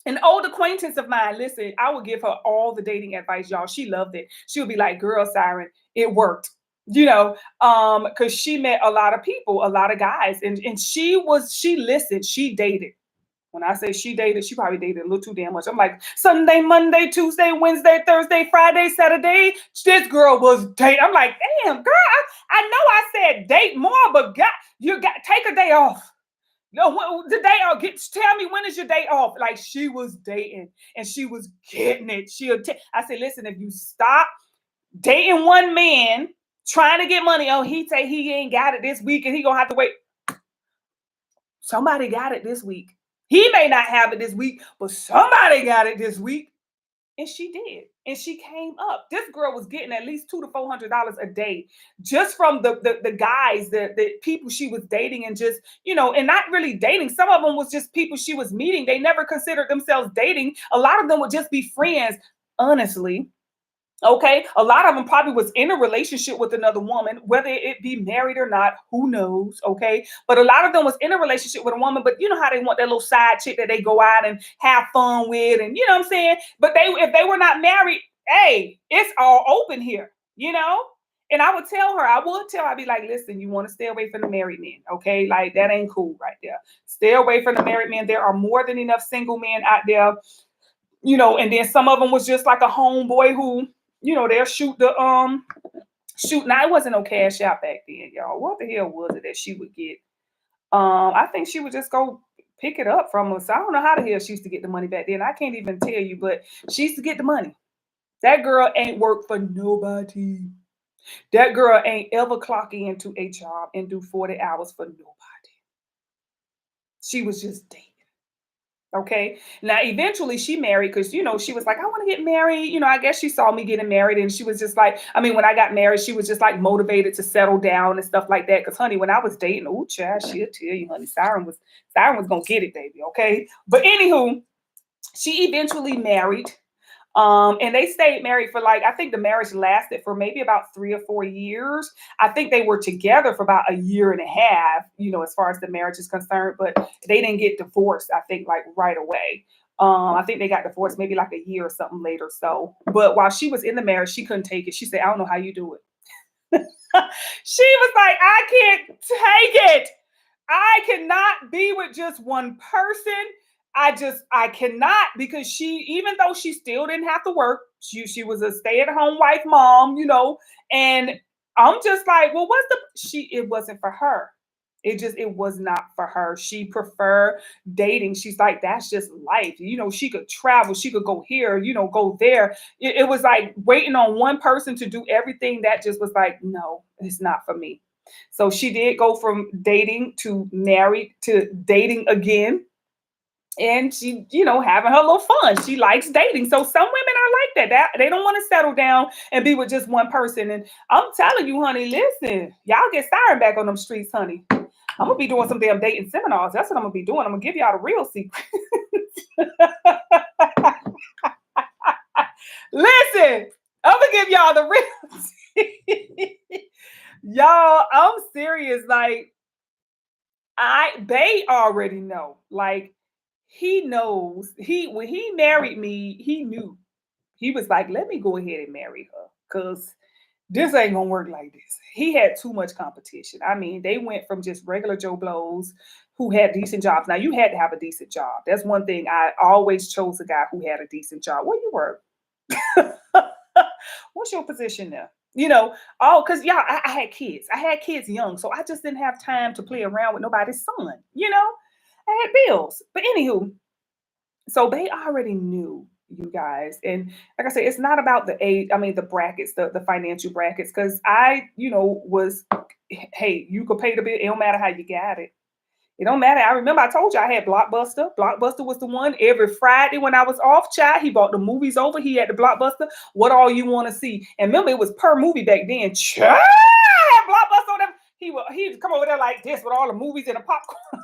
an old acquaintance of mine. Listen, I would give her all the dating advice, y'all. She loved it. She would be like, girl, Siren, it worked. Because she met a lot of people, a lot of guys, and she listened, she dated. When I say she dated, she probably dated a little too damn much. I'm like, Sunday, Monday, Tuesday, Wednesday, Thursday, Friday, Saturday. This girl was dating. I'm like, damn, girl, I know I said date more, but God, you got take a day off. No, the day off. Tell me, when is your day off? Like, she was dating and she was getting it. I said, listen, if you stop dating one man trying to get money, oh, he say he ain't got it this week and he gonna have to wait. Somebody got it this week. He may not have it this week, but somebody got it this week. And she did. And she came up. This girl was getting at least $200 to $400 a day just from the guys, the people she was dating, and just, and not really dating. Some of them was just people she was meeting. They never considered themselves dating. A lot of them would just be friends, honestly. Okay, a lot of them probably was in a relationship with another woman, whether it be married or not, who knows? Okay, but a lot of them was in a relationship with a woman, but you know how they want that little side chick that they go out and have fun with, and you know what I'm saying. But if they were not married, hey, it's all open here, And I would tell her, I'd be like, listen, you want to stay away from the married men, okay? Like, that ain't cool right there. Stay away from the married men. There are more than enough single men out there, And then some of them was just like a homeboy who, they'll shoot the shoot. Now, it wasn't no cash out back then, y'all. What the hell was it that she would get? I think she would just go pick it up from us. I don't know how the hell she used to get the money back then. I can't even tell you, but she used to get the money. That girl ain't worked for nobody. That girl ain't ever clock into a job and do 40 hours for nobody. She was just dating. Okay. Now, eventually she married because, she was like, I want to get married. I guess she saw me getting married, and she was just like, when I got married, she was just like motivated to settle down and stuff like that. Because, honey, when I was dating, oh, child, she'll tell you, honey, Siren was going to get it, baby. Okay. But anywho, she eventually married. And they stayed married for, like, I think the marriage lasted for maybe about 3 or 4 years. I think they were together for about a year and a half, as far as the marriage is concerned, but they didn't get divorced, I think, like right away. I think they got divorced maybe like a year or something later. So, but while she was in the marriage, she couldn't take it. She said, I don't know how you do it. She was like, I can't take it. I cannot be with just one person. I cannot, because even though she still didn't have to work, she was a stay-at-home wife mom, and I'm just like, well, it wasn't for her. It was not for her. She preferred dating. She's like, that's just life. She could travel, she could go here, go there. It was like waiting on one person to do everything. That just was like, no, it's not for me. So she did go from dating to married to dating again, and she, having her little fun. She likes dating. So some women are like that. They don't want to settle down and be with just one person. And I'm telling you, honey, listen, y'all get siren back on them streets, honey. I'm gonna be doing some damn dating seminars. That's what I'm gonna be doing. I'm gonna give y'all the real secret. Listen, I'm gonna give y'all the real y'all, I'm serious. Like, they already know. Like, he knows. When he married me, he knew. He was like, let me go ahead and marry her. Cause this ain't gonna work like this. He had too much competition. I mean, they went from just regular Joe Blows who had decent jobs. Now, you had to have a decent job. That's one thing. I always chose a guy who had a decent job. Where you work? What's your position there? Because y'all, I had kids. I had kids young, so I just didn't have time to play around with nobody's son. I had bills. But anywho, so they already knew, you guys. And like I said, it's not about the age, I mean the brackets, the financial brackets, because I, was, hey, you could pay the bill, it don't matter how you got it. It don't matter. I remember I told you I had Blockbuster. Blockbuster was the one. Every Friday when I was off, child, he brought the movies over. He had the Blockbuster. What all you want to see? And remember, it was per movie back then. Child, I had Blockbuster on them. He'd come over there like this with all the movies and the popcorn.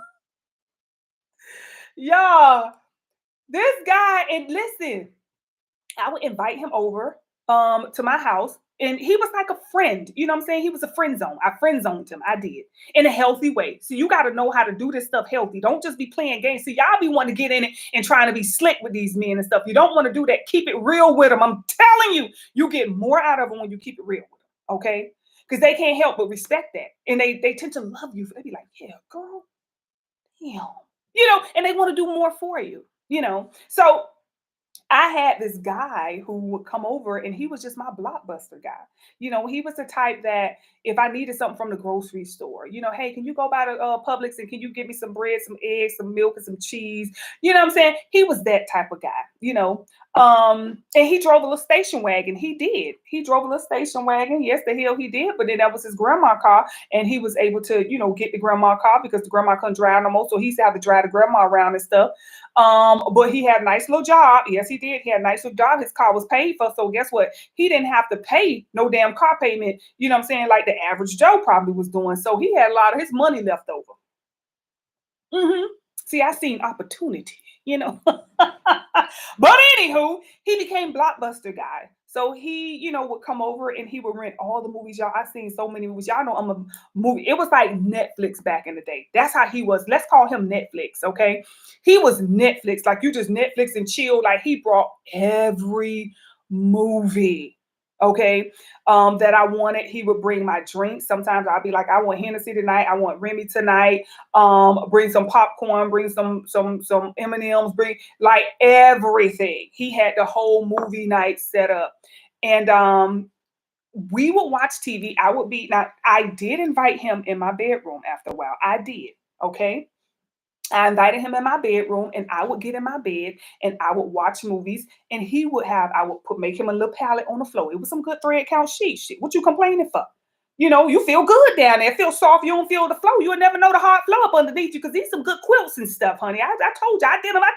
Y'all, this guy, and listen, I would invite him over to my house, and he was like a friend. You know what I'm saying? He was a friend zone. I friend zoned him. I did, in a healthy way. So you got to know how to do this stuff healthy. Don't just be playing games. See, y'all be wanting to get in it and trying to be slick with these men and stuff. You don't want to do that. Keep it real with them. I'm telling you, you get more out of them when you keep it real with them. Okay? Because they can't help but respect that, and they tend to love you. They be like, yeah, girl, damn, and they want to do more for you. So I had this guy who would come over, and he was just my Blockbuster guy. He was the type that if I needed something from the grocery store, hey, can you go by the Publix and can you give me some bread, some eggs, some milk, and some cheese? You know what I'm saying? He was that type of guy. And he drove a little station wagon. He did. He drove a little station wagon. Yes, the hell he did. But then that was his grandma car, and he was able to, get the grandma car because the grandma couldn't drive no more. So he used to have to drive the grandma around and stuff. But he had a nice little job. Yes, he did. He had a nice little job. His car was paid for. So guess what? He didn't have to pay no damn car payment. You know what I'm saying? Like the average Joe probably was doing. So he had a lot of his money left over. See, I seen opportunity. But anywho, he became Blockbuster guy. So he, would come over and he would rent all the movies. Y'all, I've seen so many movies. Y'all know I'm a movie. It was like Netflix back in the day. That's how he was. Let's call him Netflix, okay? He was Netflix. Like, you just Netflix and chill. Like, he brought every movie, okay, that I wanted. He would bring my drinks. Sometimes I'd be like, I want Hennessy tonight. I want Remy tonight. Bring some popcorn. Bring some M&Ms. Bring like everything. He had the whole movie night set up, and we would watch TV. I did invite him in my bedroom after a while. I did. Okay. I invited him in my bedroom, and I would get in my bed and I would watch movies, and I would make him a little pallet on the floor. It was some good thread count sheets. Shit, what you complaining for? You feel good down there. It feels soft. You don't feel the flow. You'll never know the hard flow up underneath you because these some good quilts and stuff, honey. I told you I did them. I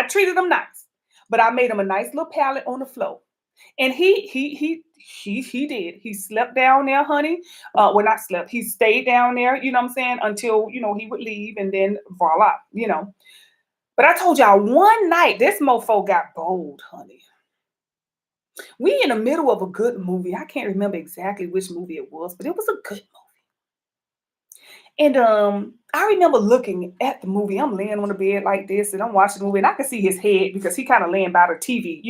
treated them nice. But I made him a nice little pallet on the floor. And he did. He slept down there, honey. Well, not slept. He stayed down there, you know what I'm saying, until, he would leave, and then voila. But I told y'all one night, this mofo got bold, honey. We in the middle of a good movie. I can't remember exactly which movie it was, but it was a good movie. And I remember looking at the movie. I'm laying on the bed like this, and I'm watching the movie, and I could see his head because he kind of laying by the TV.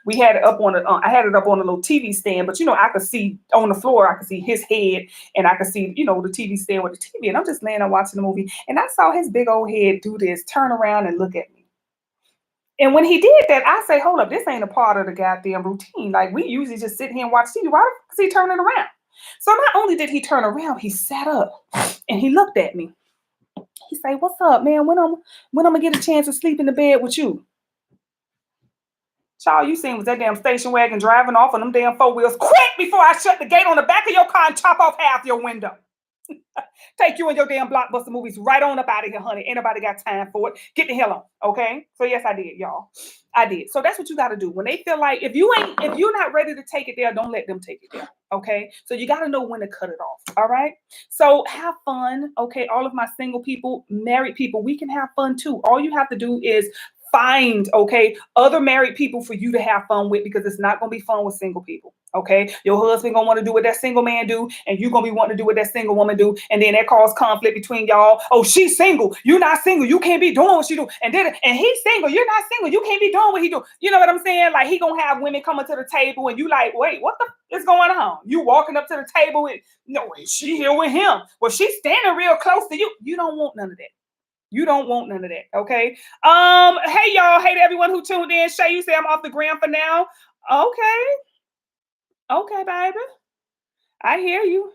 We had it up on I had it up on a little TV stand, but I could see on the floor. I could see his head, and I could see the TV stand with the TV. And I'm just laying there watching the movie, and I saw his big old head do this, turn around and look at me. And when he did that, I say, hold up, this ain't a part of the goddamn routine. Like, we usually just sit here and watch TV. Why is he turning around? So not only did he turn around, he sat up and he looked at me. He said, "What's up, man? When I'm gonna get a chance to sleep in the bed with you?" Child, you seen was that damn station wagon driving off on them damn four wheels quick before I shut the gate on the back of your car and chop off half your window. Take you and your damn blockbuster movies right on up out of here, honey. Ain't nobody got time for it. Get the hell on, okay? So yes, I did, y'all. I did. So that's what you got to do. When they feel like if you're not ready to take it there, don't let them take it there. Okay. So you got to know when to cut it off. All right. So have fun. Okay. All of my single people, married people, we can have fun too. All you have to do is find, okay, other married people for you to have fun with, because it's not going to be fun with single people. Okay, your husband gonna want to do what that single man do, and you gonna be wanting to do what that single woman do, and then that cause conflict between y'all. Oh, she's single, you're not single, you can't be doing what she do, and he's single, you're not single, you can't be doing what he do. You know what I'm saying? Like, he gonna have women coming to the table, and you like, wait, what the is going on? You walking up to the table, and no, she here with him. Well, she's standing real close to you. You don't want none of that. You don't want none of that. Okay. Hey y'all. Hey to everyone who tuned in. Shay, you say I'm off the ground for now. Okay. Okay, baby. I hear you.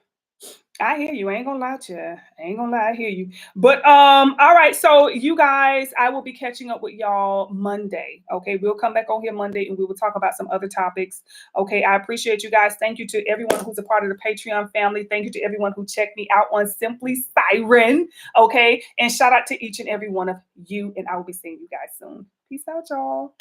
I hear you. I ain't gonna lie to you. I ain't gonna lie, I hear you. But all right. So you guys, I will be catching up with y'all Monday. Okay, we'll come back on here Monday and we will talk about some other topics. Okay, I appreciate you guys. Thank you to everyone who's a part of the Patreon family. Thank you to everyone who checked me out on Simply Siren. Okay, and shout out to each and every one of you. And I will be seeing you guys soon. Peace out, y'all.